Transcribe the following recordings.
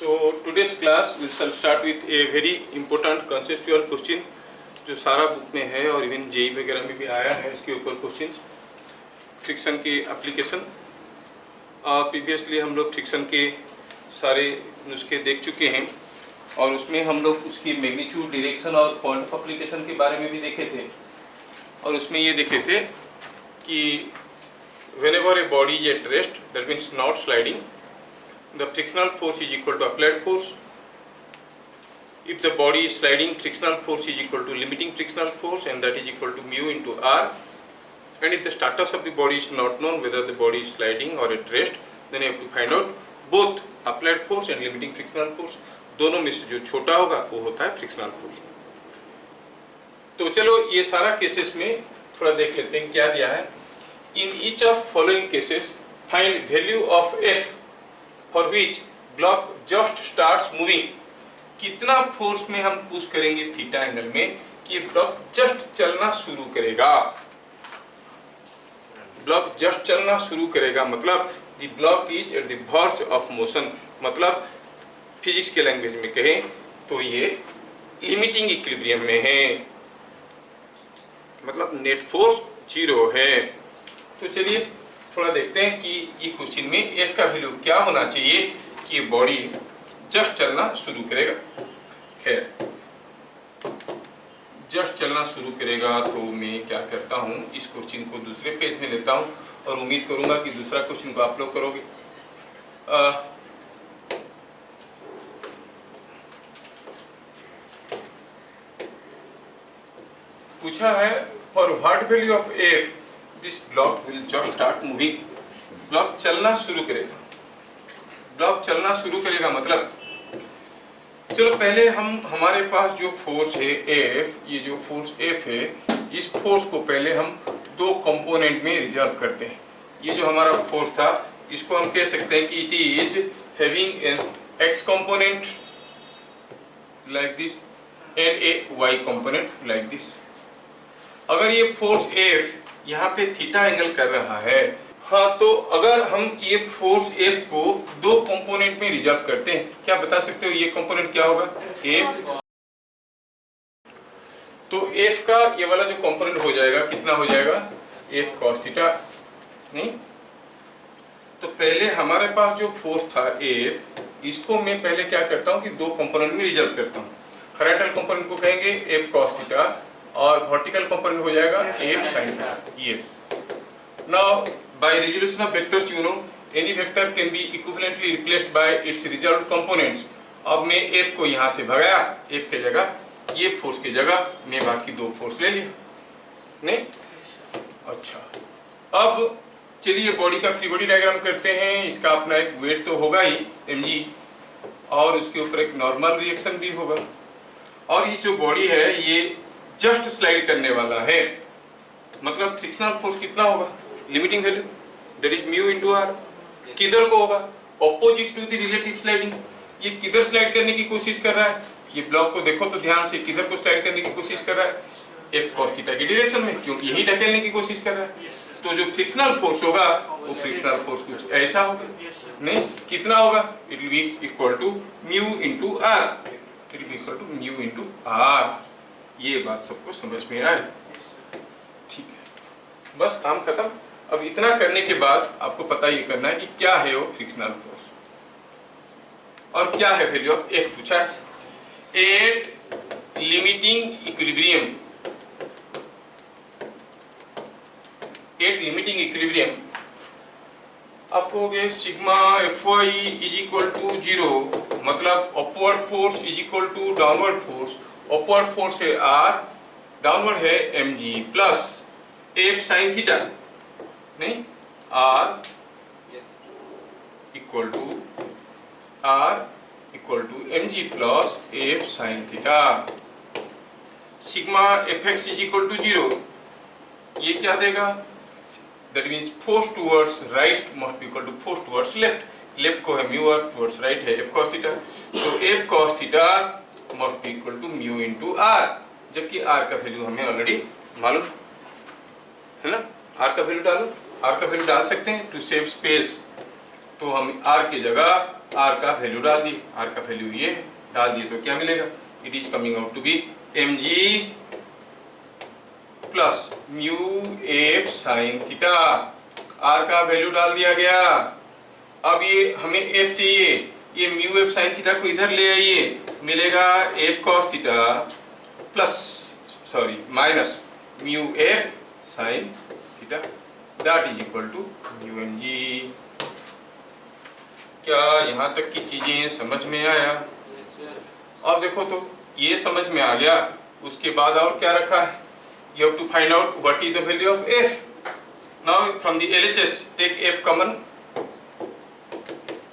So today's class we shall start with a very important conceptual question जो सारा book में है और इवन जेई वगैरह में भी आया है। इसके ऊपर क्वेश्चंस फ्रिक्शन के एप्लीकेशन। प्रीवियसली हम लोग फ्रिक्शन के सारे नुस्खे देख चुके हैं और उसमें हम लोग उसकी मैग्नीट्यूड, डायरेक्शन और पॉइंट ऑफ एप्लीकेशन के बारे में भी देखे थे। और उसमें ये देखे थे कि whenever a body is at rest, that means not sliding, the frictional force is equal to applied force. If the body is sliding, frictional force is equal to limiting frictional force, and that is equal to mu into r. And if the status of the body is not known, whether the body is sliding or at rest, then you have to find out both applied force and limiting frictional force. दोनों में से जो छोटा होगा वो होता है frictional force. तो चलो ये सारा केसेस में थोड़ा देख लेते हैं क्या दिया है। In each of following cases, find value of F for which block just starts moving. कितना फोर्स में हम पुश करेंगे थीटा एंगल में कि ब्लॉक जस्ट चलना शुरू करेगा। ब्लॉक जस्ट चलना शुरू करेगा मतलब the block is at the verge of motion. मतलब फिजिक्स के लैंग्वेज में कहें तो ये लिमिटिंग इक्विलिब्रियम में है, मतलब नेट फोर्स जीरो है। तो चलिए थोड़ा देखते हैं कि ये क्वेश्चन में F का वैल्यू क्या होना चाहिए कि ये बॉडी जस्ट चलना शुरू करेगा। खैर जस्ट चलना शुरू करेगा तो मैं क्या करता हूँ, इस क्वेश्चन को दूसरे पेज में लेता हूँ और उम्मीद करूंगा कि दूसरा क्वेश्चन को आप लोग करोगे। पूछा है for what value of F this block will just start moving. Block चलना शुरू करेगा। ब्लॉक चलना शुरू करेगा मतलब चलो पहले हमारे पास जो फोर्स है F, ये जो फोर्स F है, इस फोर्स को पहले हम दो कंपोनेंट में रिजॉल्व करते हैं। ये जो हमारा फोर्स था इसको हम कह सकते हैं कि it is having an x component like this and A y component like this. अगर ये फोर्स F यहाँ पे थीटा एंगल कर रहा है, हाँ, तो अगर हम ये फोर्स F को दो कंपोनेंट में रिजॉल्व करते हैं, क्या बता सकते हो ये कंपोनेंट क्या होगा? F। तो F का ये वाला जो कंपोनेंट हो जाएगा कितना हो जाएगा? F cos theta. नहीं, तो पहले हमारे पास जो फोर्स था F, इसको मैं पहले क्या करता हूँ कि दो कंपोनेंट में रिजॉल्व करता हूँ। हॉरिजॉन्टल कंपोनेंट को कहेंगे F cos थीटा और वर्टिकल कंपोनेंट हो जाएगा F sin theta. Yes. Now by resolution of vectors, you know, any vector can be equivalently replaced by its resolved components. अब मैं F को यहाँ से भगाया, F के जगह ये फोर्स की जगह मैं बाकी दो फोर्स ले लिया। नहीं? अच्छा, अब चलिए बॉडी का फ्री बॉडी डायग्राम करते हैं। इसका अपना एक वेट तो होगा ही mg और उसके ऊपर एक नॉर्मल रिएक्शन भी होगा। और ये जो बॉडी है ये जस्ट स्लाइड करने वाला है, मतलब फ्रिक्शनल फोर्स कितना होगा? Limiting value that is mu into r। किधर को होगा? Opposite to the relative sliding. ये किधर स्लाइड करने की कोशिश कर रहा है? ये ब्लॉक को देखो तो ध्यान से, किधर को स्लाइड करने की कोशिश कर रहा है? F cos थीटा की डायरेक्शन में, क्योंकि यही ढकेलने की कोशिश कर रहा है। तो जो फ्रिक्शनल फोर्स होगा वो फ्रिक्शनल फोर्स कुछ ऐसा होगा। नहीं, कितना होगा? It will be equal to mu into r। It will be equal to mu into r। ये बात सबको समझ में आए? ठीक है, बस काम खत्म। अब इतना करने के बाद आपको पता ये करना है कि क्या है वो फ्रिक्शनल फोर्स और क्या है वैल्यू ऑफ F पूछा है। At limiting equilibrium, at limiting equilibrium आपको हो गया sigma Fy is equal to 0, मतलब upward force is equal to downward force. Upward force है R, डाउनवर्ड है mg plus F sin theta. नहीं, R equal to mg plus F sin theta. Sigma Fx is equal to 0, ये क्या देगा? That means force towards right must be equal to force towards left. Left को है mu और towards right है F cos theta. तो F cos theta must be equal to mu into r, जबकि r का वैल्यू हमें already मालूम है ना। r का वैल्यू डालो, r का वैल्यू डाल सकते हैं टू सेव स्पेस। तो हम r की जगह आर का वैल्यू डाल दिए, आर का वैल्यू ये डाल दिए तो क्या मिलेगा, it is coming out to be mg plus mu F sine theta. R का वैल्यू डाल दिया गया। अब ये हमें एफ चाहिए, ये म्यू एफ साइन थीटा को इधर ले आइए, मिलेगा F cos theta plus minus mu F sine theta that is equal to mu M G. क्या यहाँ तक की चीजें समझ में आया? अब देखो तो ये समझ में आ गया, उसके बाद और क्या रखा है, you have to find out what is the value of f. Now from the LHS take f common,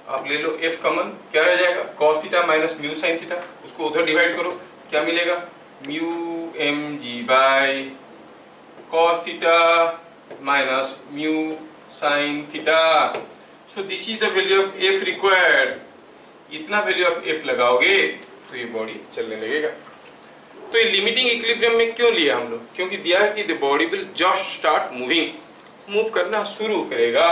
आप ले लो f common, क्या रह जाएगा cos theta minus mu sine theta, उसको उधर डिवाइड करो, क्या मिलेगा mu M G by cos theta minus mu sine theta. So this is the value of f required. इतना वैल्यू ऑफ f लगाओगे तो ये बॉडी चलने लगेगा। तो ये लिमिटिंग इक्विलिब्रियम में क्यों लिया हम लोग, क्योंकि दिया है कि the body will just start moving, move करना शुरू करेगा,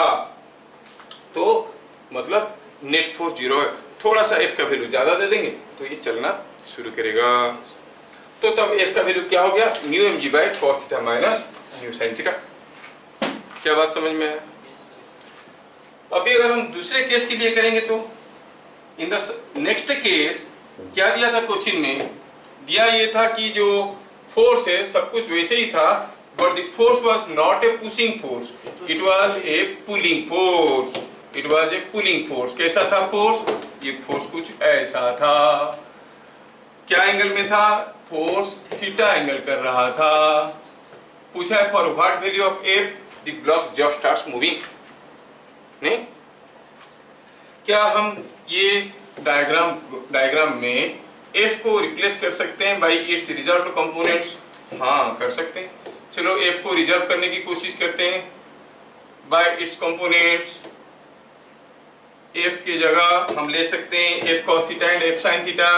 तो मतलब नेट फोर्स जीरो है, थोड़ा सा f का वैल्यू ज्यादा दे देंगे तो ये चलना शुरू करेगा। तो तब f का वैल्यू क्या हो गया, mu M G by cos theta minus mu sine theta. क्या बात समझ में आया? अभी अगर हम दूसरे केस के लिए करेंगे तो इन द नेक्स्ट केस क्या दिया था क्वेश्चन में, दिया ये था कि जो फोर्स है सब कुछ वैसे ही था, but the force was not a pushing force, it was a pulling force, it was a pulling force. कैसा था फोर्स, ये फोर्स कुछ ऐसा था, क्या एंगल में था, फोर्स थीटा एंगल कर रहा था। पूछा है for what value of F the block just starts moving. नहीं, क्या हम ये डायग्राम में f को रिप्लेस कर सकते हैं बाई इट्स रिजर्व्ड कंपोनेंट्स? हाँ कर सकते हैं। चलो f को रिजर्व करने की कोशिश करते हैं बाई इट्स कंपोनेंट्स। f की जगह हम ले सकते हैं f cos theta and f sin theta.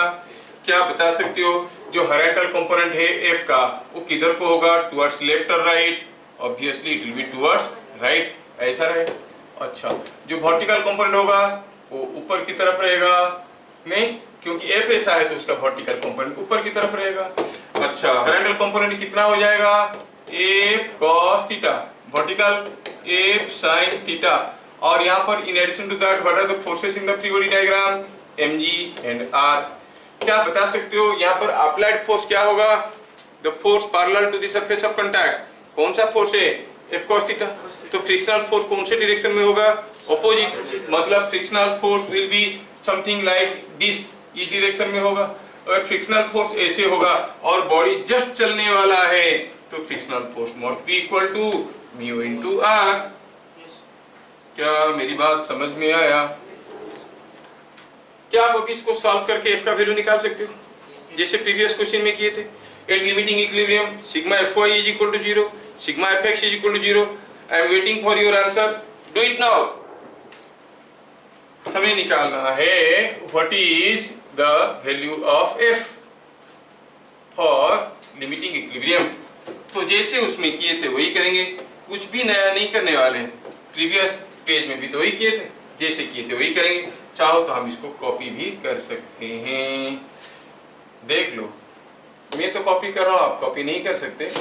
क्या बता सकते हो जो हॉरिजॉन्टल कंपोनेंट है f का वो किधर को होगा, टुवर्ड्स लेफ्ट और right? Obviously it will be towards right, ऐसा रहेगा। अच्छा, जो वर्टिकल कंपोनेंट होगा वो ऊपर की तरफ रहेगा, नहीं क्योंकि f ऐसा है तो उसका वर्टिकल कंपोनेंट ऊपर की तरफ रहेगा। अच्छा, हॉरिजॉन्टल कंपोनेंट कितना हो जाएगा, f cos theta, vertical f sin theta, और यहाँ पर in addition to that what are the forces in the free body diagram, mg and r। क्या बता सकते हो यहाँ पर अप्लाइड फोर्स क्या होगा, the force parallel to the surface of contact. कौन सा फोर्स है, f cos थीटा, तो फ्रिक्शनल फोर्स कौन से डायरेक्शन में होगा, ऑपोजिट, मतलब frictional force will be something like this, इस डायरेक्शन में होगा। अगर फ्रिक्शनल फोर्स ऐसे होगा और बॉडी जस्ट चलने वाला है तो frictional force must be equal to mu into R. क्या मेरी बात समझ में आया? क्या आप अभी इसको सॉल्व करके f का वैल्यू निकाल सकते हो जैसे प्रीवियस क्वेश्चन में किए थे? At limiting equilibrium sigma fy is equal to 0, sigma fx is equal to 0। I am waiting for your answer, do it now. हमें निकालना है what is the value of f for limiting equilibrium. तो जैसे उसमें किए थे वही करेंगे, कुछ भी नया नहीं करने वाले हैं। प्रीवियस पेज में भी तो वही किए थे, जैसे किए थे वही करेंगे। चाहो तो हम इसको कॉपी भी कर सकते हैं, देख लो। मैं तो कॉपी कर रहा हूं, आप कॉपी नहीं कर सकते।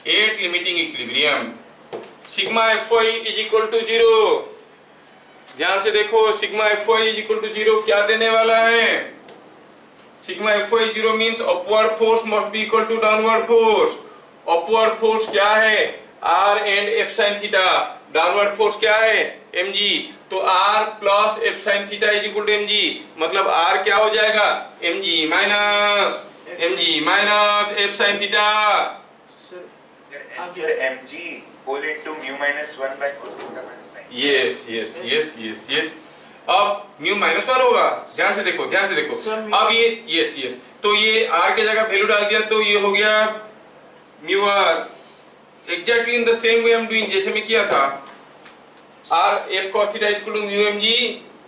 At limiting equilibrium, sigma fy is equal to 0। ध्यान से देखो, sigma fy is equal to 0 क्या देने वाला है, sigma fy 0 means upward force must be equal to downward force. Upward force क्या है, r and f sin theta, downward force क्या है, mg। तो r plus f sin theta is equal to mg, मतलब r क्या हो जाएगा, mg minus f sin theta. mg whole into mu minus 1 by cos theta minus sin। yes। अब mu minus 1 होगा, ध्यान से देखो। अब ये यस, तो ये r के जगह वैल्यू डाल दिया तो ये हो गया mu r। Exactly in the same way I am doing, जैसे मैं किया था। r f cos theta is equal to mu mg,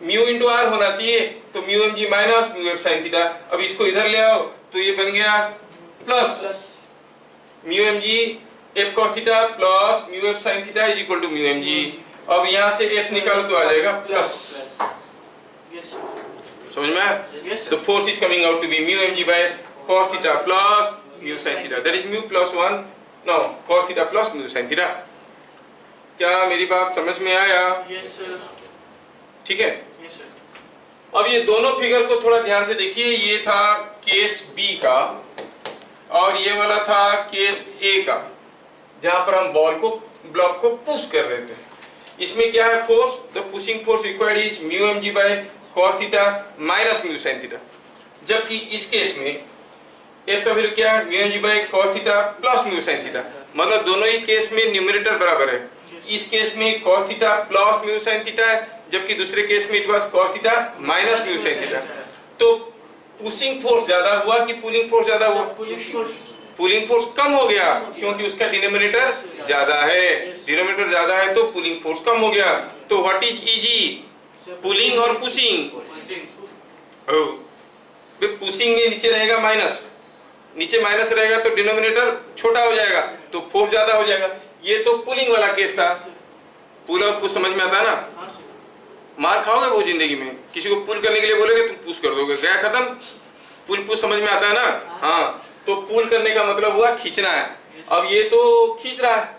mu into r होना चाहिए, तो mu mg minus mu f sin theta. अब इसको इधर ले आओ तो ये बन गया plus mu mg F cos theta plus mu F sine theta is equal to mu M G. अब यहाँ से एफ निकालो तो आ जाएगा प्लस, समझ में आया? तो force is coming out to be mu M G by cos theta plus mu sine theta, that is mu plus 1 no cos theta plus mu sine theta. क्या मेरी बात समझ में आया? Yes sir. ठीक है। Yes sir. अब ये दोनों फिगर को थोड़ा ध्यान से देखिए, ये था केस बी का और ये वाला था केस ए का, जहां पर हम बॉल को ब्लॉक को पुश कर रहे थे। इसमें क्या है force? The pushing force required is mu M G by cos theta minus mu sine theta. जबकि इस केस में एफ का वैल्यू क्या है? Mu M G by cos theta plus mu sine theta, मतलब दोनों ही केस में न्यूमरेटर बराबर है। इस केस में cos theta plus mu sin theta है, जबकि दूसरे केस में it was cos theta minus mu sin theta. तो पुशिंग फोर्स ज्यादा हुआ कि पुलिंग फोर्स ज्यादा हुआ? पुलिंग फोर्स कम हो गया, क्योंकि उसका डिनोमिनेटर ज्यादा है। डिनोमिनेटर ज्यादा है तो पुलिंग फोर्स कम हो गया। तो व्हाट इज इजी? पुलिंग और पुशिंग? पुशिंग में नीचे रहेगा माइनस, नीचे माइनस रहेगा तो डिनोमिनेटर छोटा हो जाएगा, तो फोर्स ज्यादा हो जाएगा। ये तो पुलिंग वाला केस था। पुल और पुश समझ में आता है ना? मार खाओगे वो जिंदगी में, किसी को पुल करने के लिए बोलोगे तुम पुश कर दोगे, गया खत्म। पुल पुश समझ में आता है ना? हाँ, तो पुल करने का मतलब हुआ खींचना है। अब ये तो खींच रहा है,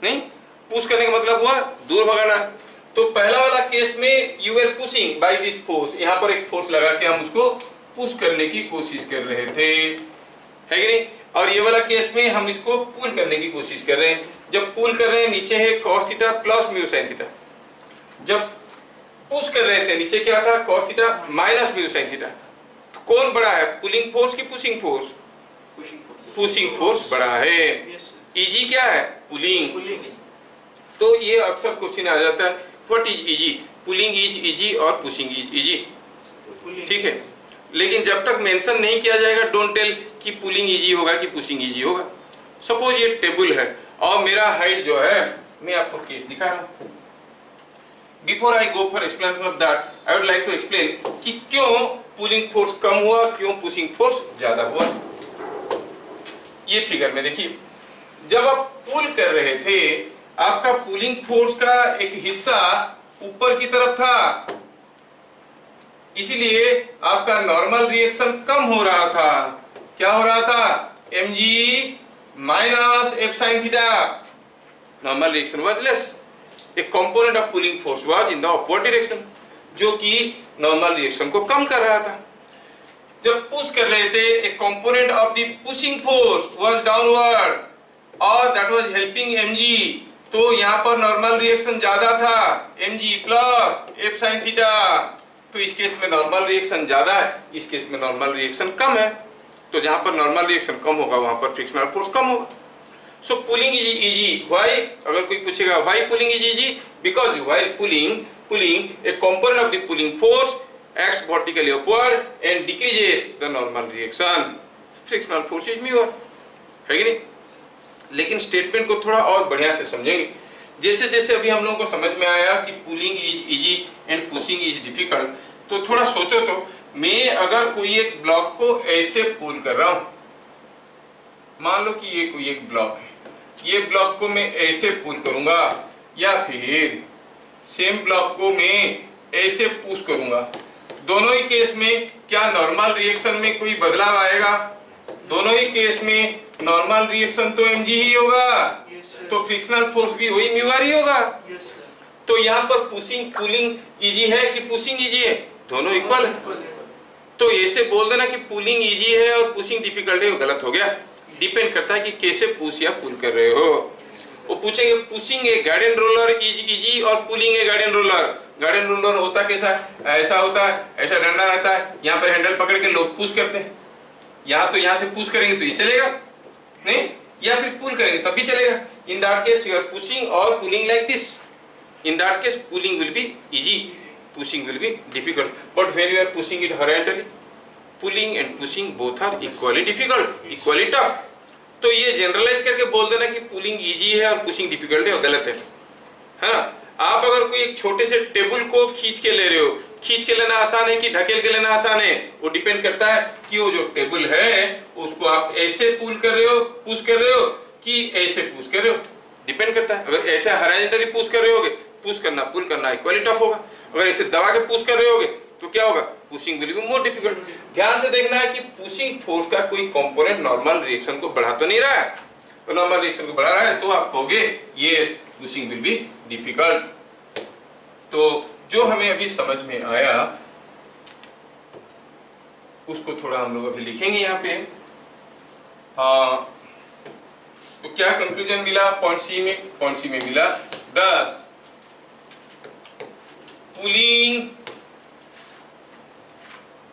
नहीं, पुश करने का मतलब हुआ दूर भगाना। तो पहला वाला केस में you are pushing by this force, यहाँ पर एक फोर्स लगा के हम उसको पुश करने की कोशिश कर रहे थे, है कि नहीं? और ये वाला केस में हम इसको पुल करने की कोशिश कर रहे हैं। जब पुल कर रहे हैं नीचे है cos theta plus mu sin theta, जब पुश कर रहे थे नीचे क्या था? cos theta minus mu sin theta. तो कौन बड़ा है, पुलिंग फोर्स की पुशिंग फोर्स? पुशिंग फोर्स बड़ा है। इजी क्या है? पुलिंग। तो ये अक्सर क्वेश्चन आ जाता है, what is easy? Pulling is easy और पुशिंग इज इजी, ठीक है। लेकिन जब तक मेंशन नहीं किया जाएगा डोंट टेल कि पुलिंग इजी होगा कि पुशिंग इजी होगा। सपोज ये टेबल है और मेरा हाइट जो है, मैं आपको केस दिखा रहा हूं। Before I go for explanation of that I would like to explain कि क्यों पुलिंग फोर्स कम हुआ, क्यों पुशिंग फोर्स ज्यादा हुआ। ये फिगर में देखिए, जब आप पुल कर रहे थे आपका पुलिंग फोर्स का एक हिस्सा ऊपर की तरफ था, इसीलिए आपका नॉर्मल रिएक्शन कम हो रहा था। क्या हो रहा था? mg minus f sin theta. Normal reaction was less, A component of pulling force was in the upward direction, जो कि नॉर्मल रिएक्शन को कम कर रहा था। जब पुश कर रहे थे ए component of the pushing force was downward और दैट वाज हेल्पिंग mg, तो यहाँ पर नॉर्मल रिएक्शन ज्यादा था, mg plus f sin theta. तो इस केस में नॉर्मल रिएक्शन ज्यादा है, इस केस में नॉर्मल रिएक्शन कम है। तो जहां पर नॉर्मल रिएक्शन कम होगा वहां पर फ्रिक्शनल फोर्स कम होगा। सो पुलिंग इज इजी। व्हाई? अगर कोई पूछेगा why pulling is easy? Because while pulling a component of the pulling force acts vertically upward and decreases the normal reaction. Frictional force is mu, है कि नहीं? लेकिन statement को थोड़ा और बढ़िया से समझेंगे। जैसे जैसे अभी हम लोगों को समझ में आया कि pulling is easy and pushing is difficult, तो थोड़ा सोचो तो, मैं अगर कोई एक ब्लॉक को ऐसे पुल कर रहा हूं, मान लो कि ये कोई एक ब्लॉक है, ये ब्लॉक को मैं ऐसे पुल करूंगा, या फिर सेम ब्लॉक को मैं ऐसे पुश करूंगा, दोनों ही केस में क्या नॉर्मल रिएक्शन में कोई बदलाव आएगा? दोनों ही केस में नॉर्मल रिएक्शन तो mg ही होगा, तो फ्रिक्शनल फोर्स भी वही म्यू आर ही होगा। तो यहाँ पर पुशिंग पुलिंग इजी है कि पुशिंग इजी है? दोनों इक्वल है। तो ऐसे बोल देना कि पुलिंग इजी है और पुशिंग डिफिकल्ट है, वो गलत हो गया। डिपेंड करता है कि कैसे पुश या पुल कर रहे हो। वो पूछेंगे pushing A garden roller is easy और pulling a garden roller. Garden roller होता कैसा है? ऐसा होता है, ऐसा डंडा रहता है, यहाँ पर हैंडल पकड़ के लोग पुश करते हैं। यहाँ तो यहाँ से पुश करेंगे तो ये चलेगा नहीं, या फिर पुल करेंगे तब भी चलेगा। In that case you are pushing और pulling like this. In that case pulling will be easy, pushing will be difficult. But when you are pushing it horizontally, pulling and pushing both are equally difficult, equally tough. तो ये generalise करके बोल देना कि pulling easy है और pushing difficult है, और गलत है ना? आप अगर कोई एक छोटे से टेबल को खींच के ले रहे हो, खींच के लेना आसान है कि ढकेल के लेना आसान है? वो डिपेंड करता है कि वो जो टेबल है उसको आप ऐसे पुल कर रहे हो, पुश कर रहे हो, कि ऐसे पुश कर रहे हो, डिपेंड करता है। अगर ऐसे हॉरिजॉन्टली पुश कर रहे होगे, पुश करना पुल करना इक्वली टफ होगा। अगर ऐसे दबा के पुश कर रहे होगे तो क्या होगा, pushing will be more difficult. ध्यान से देखना है कि पुशिंग फोर्स का कोई कंपोनेंट नॉर्मल रिएक्शन को बढ़ा तो नहीं रहा है। तो नॉर्मल रिएक्शन को बढ़ा रहा है तो आप कहोगे ये पुशिंग विल बी डिफिकल्ट। तो जो हमें अभी समझ में आया उसको थोड़ा हम लोग अभी लिखेंगे यहाँ पे। तो क्या कंक्लूजन मिला पॉइंट सी में? पॉइंट सी में मिला 10 pulling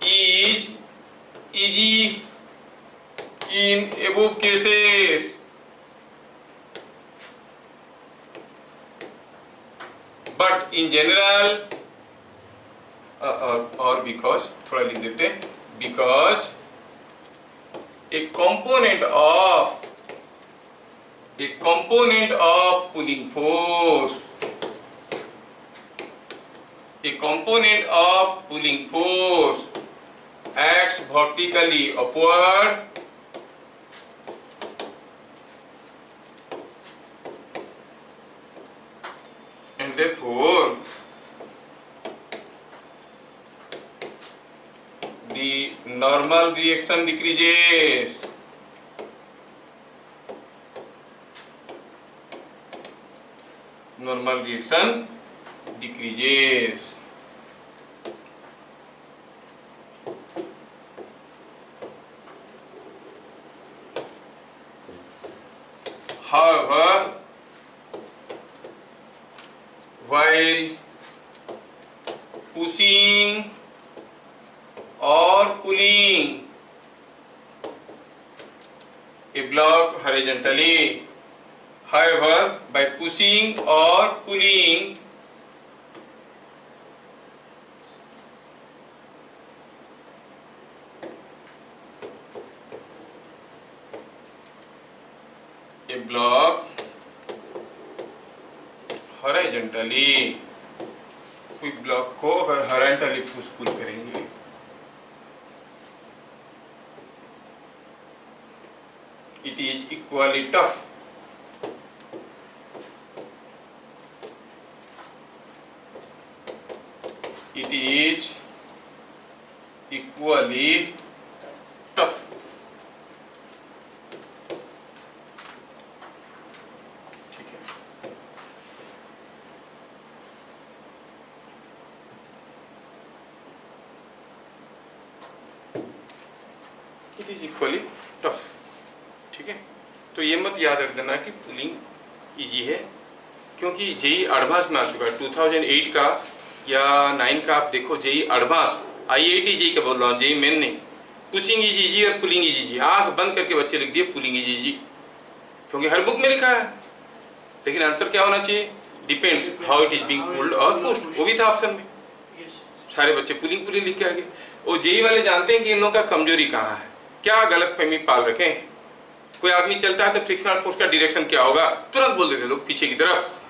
is easy in above cases, but in general और बिकॉज, थोड़ा लिख देते हैं, because a component of pulling force, a component of pulling force acts vertically upward and therefore the normal reaction decreases. Normal reaction decreases. However, while pushing or pulling a block horizontally, however, by pushing or pulling a block horizontally, कोई block को अगर horizontally push pull करेंगे it is equally tough it is equally tough ठीक है। it is equally tough, ठीक है। तो ये मत याद रख देना कि पुलिंग इजी है, क्योंकि जेई एडवांस में आ चुका है 2008 का या 9 का। आप देखो जेई एडवांस, IIT जेई का बोल रहा हूँ, जेई मेन नहीं। पुशिंग इज इजी और पुलिंग इज इजी, आंख बंद करके बच्चे लिख दिए पुलिंग इज इजी, क्योंकि हर बुक में लिखा है। लेकिन आंसर क्या होना चाहिए, depends how it is being pulled और पुश्ड, वो भी था ऑप्शन में। सारे बच्चे पुलिंग पुलिंग लिख के आ गए। और जेई वाले जानते हैं कि इन लोगों का कमजोरी कहाँ है, क्या गलत फहमी पाल रखें। कोई आदमी चलता है तो फ्रिक्शनल फोर्स का डायरेक्शन क्या होगा, तुरंत बोल देते लोग पीछे की तरफ,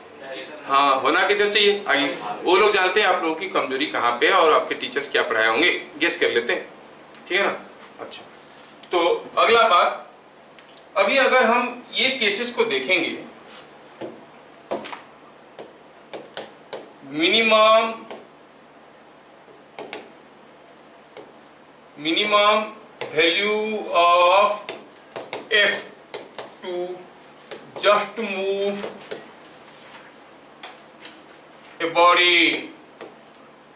हाँ होना किधर चाहिए आगे। वो लोग जानते हैं आप लोगों की कमजोरी कहाँ पे है और आपके टीचर्स क्या पढ़ाए होंगे, गेस कर लेते हैं, ठीक है ना। अच्छा, तो अगला बात, अभी अगर हम ये केसेस को देखेंगे, minimum value of F to just move a body,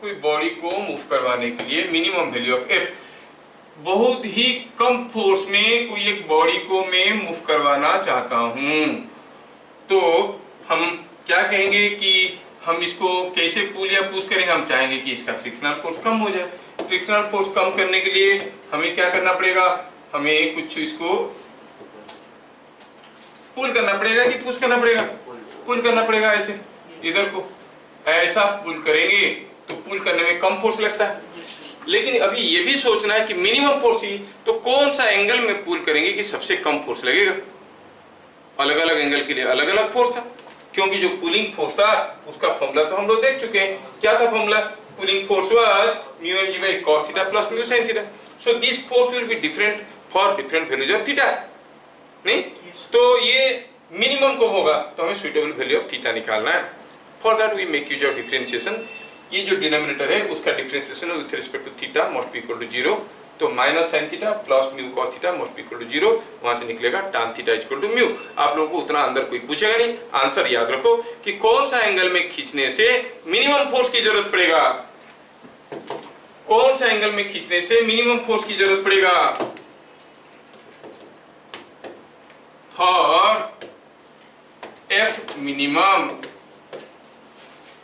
कोई बॉडी को मूव करवाने के लिए मिनिमम वैल्यू ऑफ F, बहुत ही कम फोर्स में कोई एक बॉडी को मैं मूव करवाना चाहता हूं, तो हम क्या कहेंगे कि हम इसको कैसे पुल या पुश करेंगे। हम चाहेंगे कि इसका फ्रिक्शनल फोर्स कम हो जाए। फ्रिक्शनल फोर्स कम करने के लिए हमें क्या करना पड़ेगा, हमें कुछ इसको पुल करना पड़ेगा कि पुश करना पड़ेगा, पुल करना पड़ेगा। ऐसे इधर को ऐसा पुल करेंगे तो पुल करने में कम फोर्स लगता है। लेकिन अभी ये भी सोचना है कि मिनिमम फोर्स ही तो कौन सा एंगल में पुल करेंगे कि सबसे कम फोर्स लगेगा। अलग अलग एंगल के लिए अलग अलग फोर्स था, क्योंकि जो पुलिंग फोर्स था उसका फॉर्मूला तो हम लोग देख चुके हैं। क्या था formula, pulling force was μmg by cos θ plus μ sin θ। So this force will be different for different values of theta। नहीं? तो ये मिनिमम को होगा तो हमें सुइटेबल वैल्यू ऑफ थीटा निकालना है। For that we make use of differentiation. ये जो डिनोमिनेटर है उसका differentiation with respect to theta must be equal to 0। तो minus sine theta plus mu cos theta must be equal to 0, वहां से निकलेगा tan theta equal to mu. आप लोगों को उतना अंदर कोई पूछेगा नहीं, आंसर याद रखो कि कौन सा एंगल में खींचने से मिनिमम फोर्स की जरूरत पड़ेगा, कौन सा एंगल में खींचने से मिनिमम फोर्स की जरूरत पड़ेगा। For F minimum,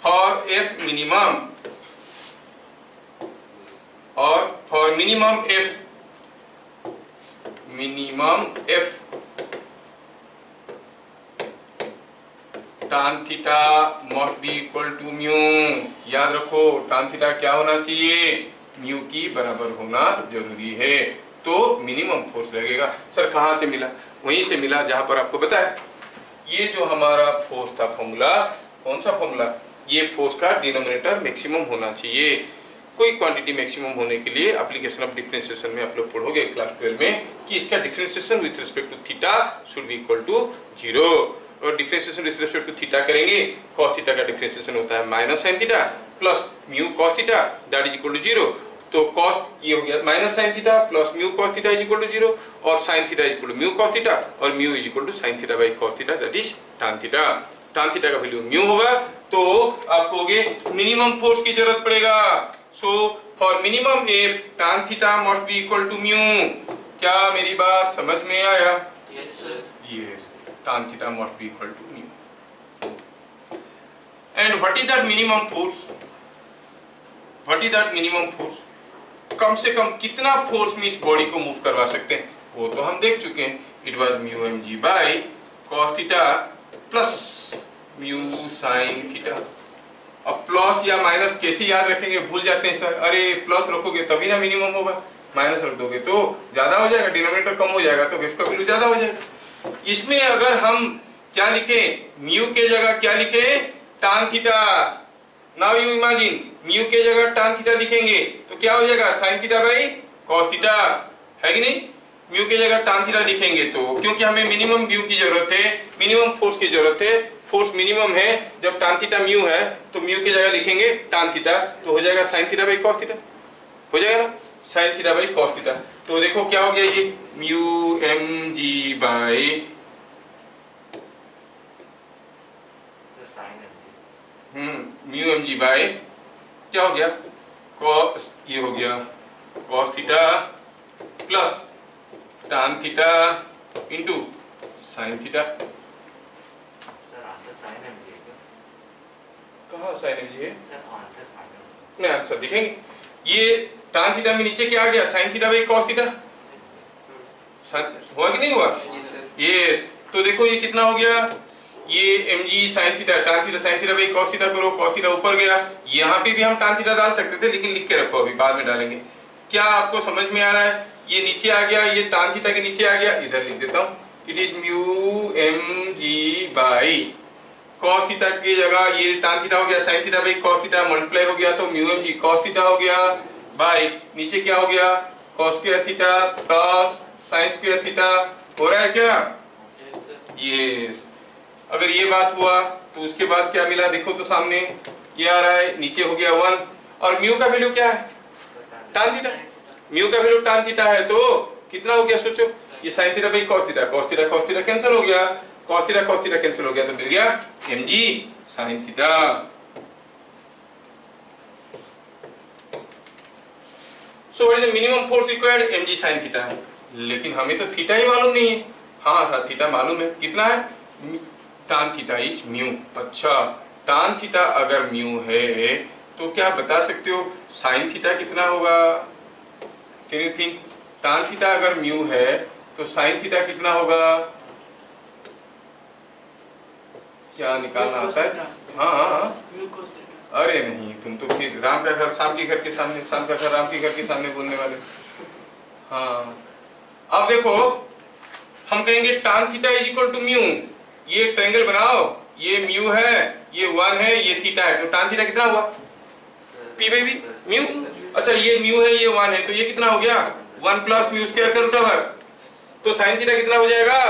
for F minimum और for minimum F tan theta must be equal to mu. याद रखो tan थीटा क्या होना चाहिए, म्यू की बराबर होना जरूरी है। तो मिनिमम फोर्स लगेगा। सर कहां से मिला, वहीं से मिला जहां पर आपको बताया। ये जो हमारा फोर्स था फॉर्मूला, कौन सा फॉर्मूला, ये फोर्स का डिनोमिनेटर मैक्सिमम होना चाहिए। कोई क्वांटिटी मैक्सिमम होने के लिए एप्लीकेशन ऑफ डिफरेंशिएशन में आप लोग पढ़ोगे क्लास 12 में कि इसका differentiation with respect to theta should be equal to 0। और differentiation with respect to theta करेंगे, cos थीटा का डिफरेंशिएशन होता है minus sin theta plus mu cos theta that is equal to 0। तो cos ये हो गया minus sin theta plus mu cos theta is equal to 0 और sin theta is equal to mu cos theta और mu is equal to sin theta by cos theta that is tan theta. tan theta का value mu होगा तो आपको होगे minimum force की जरूरत पड़ेगा। So for minimum F tan theta must be equal to mu. क्या मेरी बात समझ में आया? Yes sir. Yes, tan theta must be equal to mu. And what is that minimum force, what is that minimum force, कम से कम कितना फोर्स में इस बॉडी को मूव करवा सकते हैं वो तो हम देख चुके हैं। It was mu M G by cos theta plus mu sine theta. अब प्लस या माइनस कैसे याद रखेंगे, भूल जाते हैं सर। अरे प्लस रखोगे तभी ना मिनिमम होगा, माइनस रख दोगे तो ज्यादा हो जाएगा, डिनोमिनेटर कम हो जाएगा तो वेव का वैल्यू ज्यादा हो जाएगा। इसमें अगर हम क्या लिखे, म्यू के जगह क्या लिखे, tan theta. Now you imagine mu के जगह tan थीटा लिखेंगे तो क्या हो जाएगा, sin theta by cos theta, है कि नहीं। म्यू के जगह tan थीटा लिखेंगे तो क्योंकि हमें मिनिमम म्यू की जरूरत है, मिनिमम फोर्स की जरूरत है, फोर्स मिनिमम है। जब tan थीटा म्यू है तो म्यू की जगह लिखेंगे tan थीटा तो हो जाएगा sin theta by cos theta, हो जाएगा ना, sin theta by cos theta. तो देखो क्या हो गया, ये mu M G by mu M G by क्या हो गया, cos, ये हो गया cos theta plus tan theta into sin theta. Sir answer sin mg है क्या? कहाँ sin mg है? सर आंसर फाइनल नहीं आंसर दिखेंगे। ये tan थीटा में नीचे क्या आ गया, sin theta by cos theta, हुआ कि नहीं हुआ? यस। तो देखो ये कितना हो गया, ये mg sin theta, tan theta sin theta by cos theta करो, cos थीटा ऊपर गया। यहाँ पे भी हम tan थीटा डाल सकते थे लेकिन लिख के रखो, अभी बाद में डालेंगे। क्या आपको समझ में आ रहा है? ये नीचे आ गया, ये tan थीटा के नीचे आ गया, इधर लिख देता हूँ। It is mu M G by cos theta की जगह ये tan थीटा हो गया, sin theta by cos theta multiply हो गया तो mu M G cos theta हो गया बाई नीचे क्या हो गया, cos square theta plus sin square theta. हो रहा है क्या? यस। अगर ये बात हुआ तो उसके बाद क्या मिला देखो तो सामने ये आ रहा है, नीचे हो गया 1 और म्यू का वैल्यू क्या है, tan थीटा। म्यू का वैल्यू tan थीटा है तो कितना हो गया सोचो, ये sin theta by cos theta, cos theta cos theta cancel हो गया, cos थीटा कैंसिल हो गया तो मिल गया mg sin theta. So what is the minimum force required, mg sin theta है। लेकिन हमें तो थीटा ही मालूम नहीं है। हाँ थीटा मालूम है, कितना है, tan थीटा इज म्यू। अच्छा tan थीटा अगर म्यू है तो क्या बता सकते हो sin थीटा कितना होगा, can you think? tan theta अगर म्यू है तो sin थीटा कितना होगा, क्या निकालना आता है? हाँ म्यू cos थीटा। अरे नहीं, तुम तो फिर राम का घर शाम के घर के सामने, शाम का घर राम के घर के सामने बोलने वाले। हाँ अब देखो हम कहेंगे tan theta is equal to mu, ये ट्रायंगल बनाओ, ये म्यू है, ये 1 है, ये थीटा है तो tan थीटा कितना हुआ, p बाई v म्यू। अच्छा ये म्यू है, ये 1 है तो ये कितना हो गया 1 प्लस म्यू स्क्वायर करो सब। तो साइन थीटा कितना हो जाएगा,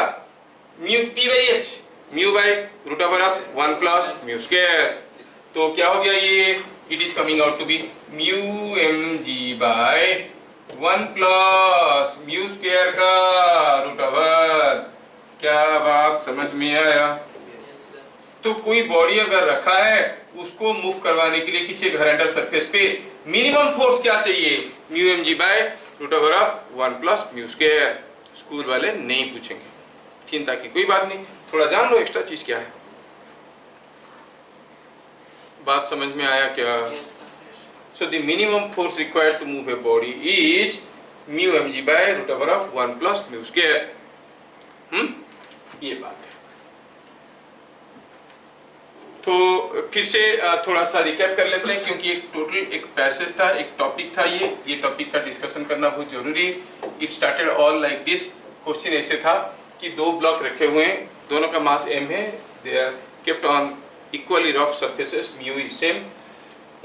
mu P by H, mu by root over of 1 plus mu square. तो क्या हो गया ये, it is coming out to be mu M G by 1 plus mu square का रूट ओवर। क्या बात समझ में आया? तो कोई बॉडी अगर रखा है उसको मूव करवाने के लिए किसी हॉरिजॉन्टल सरफेस पे मिनिमम फोर्स क्या चाहिए, mu M G by root over of 1 plus mu square. School वाले नहीं पूछेंगे, चिंता की कोई बात नहीं, थोड़ा जान लो एक्स्ट्रा चीज क्या है। बात समझ में आया क्या? Yes, sir. So the minimum force required to move a body is mu mg by root over of 1 plus mu square। ये बात है। तो फिर से थोड़ा सा रिकैप कर लेते हैं, क्योंकि एक टोटल एक पैसेज था, एक टॉपिक था, ये टॉपिक का डिस्कशन करना बहुत जरूरी है। It started all like this. Question ऐसे था कि दो ब्लॉक रखे हुए हैं, दोनों का मास m है, they are kept on equally rough surfaces, mu is same.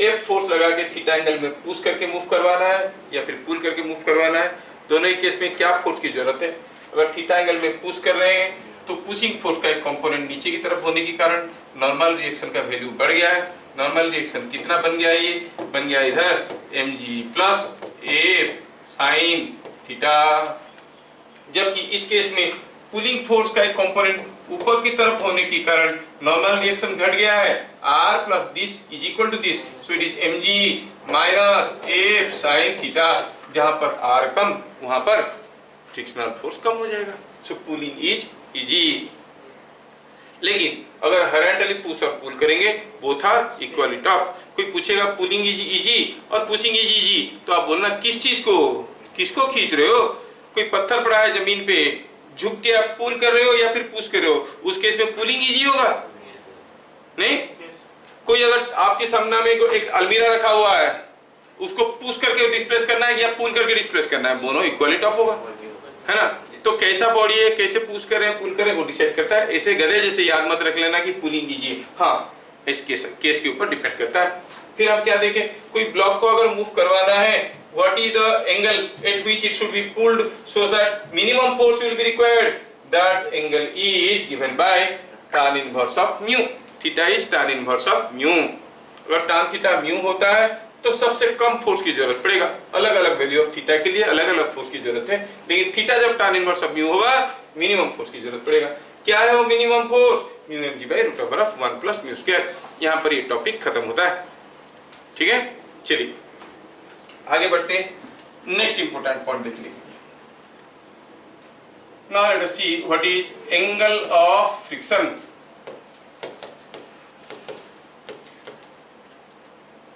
एक फोर्स लगा के थीटा एंगल में पुश करके मूव करवाना है या फिर पुल करके मूव करवाना है। दोनों ही केस में क्या फोर्स की जरूरत है, अगर थीटा एंगल में पुश कर रहे हैं तो पुशिंग फोर्स का एक कंपोनेंट नीचे की तरफ होने के कारण नॉर्मल रिएक्शन का वैल्यू बढ़ गया है। नॉर्मल रिएक्शन कितना बन गया, ये बन गया इधर mg plus F sine theta. जबकि इस केस में पुलिंग फोर्स का एक कंपोनेंट ऊपर की तरफ होने के कारण नॉर्मल रिएक्शन घट गया है, r प्लस this is equal to this, so it is mg minus F sine theta. जहां पर r कम वहां पर फ्रिक्शनल फोर्स कम हो जाएगा, सो पुलिंग इज इजी। लेकिन अगर हॉरिजॉन्टली पुश और पुल करेंगे बोथ आर इक्वली टफ। कोई पूछेगा पुलिंग इज इजी और पुशिंग इज इजी, तो आप बोलना किस चीज को, किसको खींच रहे हो। कोई पत्थर पड़ा है जमीन पे, झुक के आप पुल कर रहे हो या फिर पुश कर रहे हो, उस केस में पुलिंग इजी होगा नहीं। कोई अगर आपके सामने में एक अलमीरा रखा हुआ है, उसको पुश करके डिस्प्लेस करना है या पुल करके डिस्प्लेस करना है, दोनों इक्वली टफ होगा, है ना। तो कैसा बॉडी है, कैसे पुश कर रहे हैं पुल कर रहे हैं, वो डिसाइड करता है। ऐसे गधे जैसे याद मत रख लेना कि पुलिंग कीजिए, हाँ इस केस के ऊपर डिपेंड करता है। फिर हम क्या देखें, कोई ब्लॉक को अगर मूव करवाना है, what is the angle at which it should be pulled so that minimum force will be required, that angle is given by tan inverse of mu. Theta is tan inverse of mu. अगर tan theta mu होता है तो सबसे कम force की जरूरत पड़ेगा। अलग अलग वैल्यू ऑफ थीटा के लिए अलग अलग फोर्स की जरूरत है, लेकिन थीटा जब tan इनवर्स ऑफ म्यू होगा मिनिमम फोर्स की जरूरत पड़ेगा। क्या है वो minimum force, mu mg by root over of 1 plus mu square. यहां पर ये टॉपिक खत्म होता है, ठीक है। चलिए आगे बढ़ते हैं, नेक्स्ट इंपॉर्टेंट पॉइंट देखने के लिए। Now let us see what is angle of friction.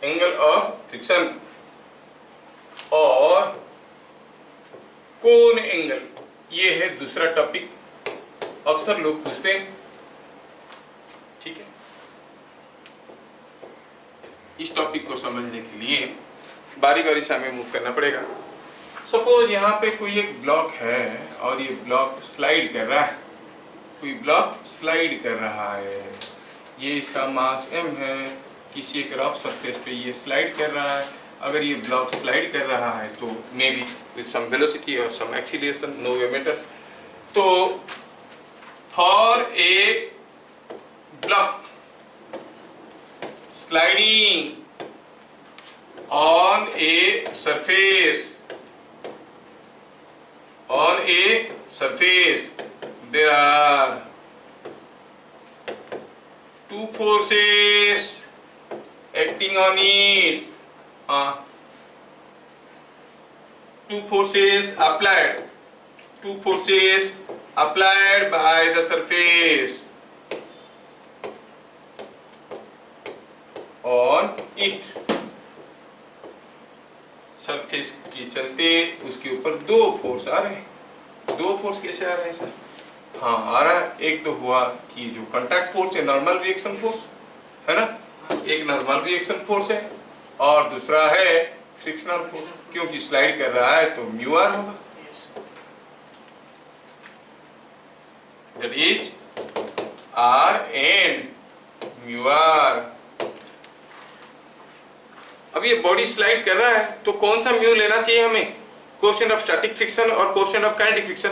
Angle of friction और कोन एंगल, ये है दूसरा टॉपिक, अक्सर लोग पूछते हैं, ठीक है। इस टॉपिक को समझने के लिए बारी बारी से हमें मूव करना पड़ेगा। सपोज यहाँ पे कोई एक ब्लॉक है और ये ब्लॉक स्लाइड कर रहा है, कोई ब्लॉक स्लाइड कर रहा है, ये इसका मास m है, किसी एक रफ सरफेस पे ये स्लाइड कर रहा है। अगर ये ब्लॉक स्लाइड कर रहा है तो maybe with some velocity और some acceleration, no way matters. तो for a block sliding on a surface, there are two forces acting on it, two forces applied by the surface on it। Surface के चलते उसके ऊपर दो force आ रहे हैं। दो फोर्स कैसे आ रहे हैं सर? हाँ आ रहा है, एक तो हुआ कि जो कांटेक्ट फोर्स है, नॉर्मल रिएक्शन फोर्स है ना, एक नॉर्मल रिएक्शन फोर्स है और दूसरा है फ्रिक्शनल फोर्स। क्योंकि स्लाइड कर रहा है तो म्यू आर होगा, that is R and mu R. अब ये बॉडी स्लाइड कर रहा है तो कौन सा म्यू लेना चाहिए हमें? कोएफिशिएंट ऑफ स्टैटिक फ्रिक्शन और coefficient of kinetic friction.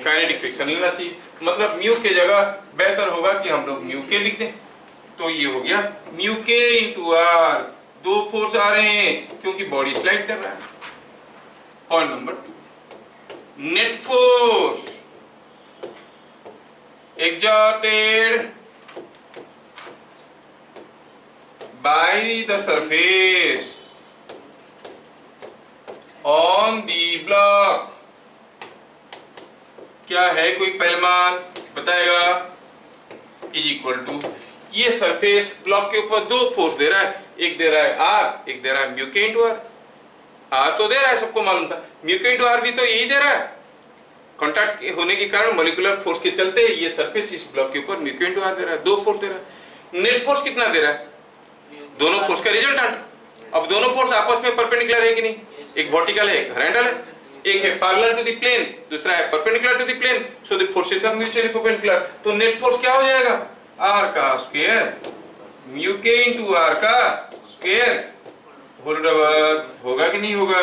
Kinetic friction लेना चाहिए, मतलब म्यू के जगह बेहतर होगा कि हम लोग म्यू के लिख दें। तो ये हो गया म्यू के इंटू आर, दो फोर्स आ रहे हैं क्योंकि बॉडी स्लाइड कर रहा है। Point number 2, net force exerted by the surface on the block, क्या है कोई पहलमान बताएगा, इज इक्वल टू, ये सरफेस ब्लॉक के ऊपर दो फोर्स दे रहा है, एक दे रहा है आर, एक दे रहा है mu k into are. Are तो दे रहा है, सबको मालूम था, म्यू के इंटू आर भी तो यही दे रहा है। कॉन्टैक्ट होने के कारण मॉलिक्यूलर फोर्स के चलते ये सरफेस इस ब्लॉक के ऊपर mu k into are they रहा है, दो फोर्स दे रहा है। नेट फोर्स कितना दे रहा है, दोनों फोर्स का रिजल्टेंट। अब दोनों फोर्स आपस में परपेंडिकुलर है कि नहीं, एक वर्टिकल है एक हॉरिजॉन्टल है, एक है पैरेलल टू द प्लेन, दूसरा है perpendicular to the plane, so the forces are mutually perpendicular. तो नेट फोर्स क्या हो जाएगा, आर का square mu k into R का स्क्वायर होल डबल, होगा कि नहीं होगा।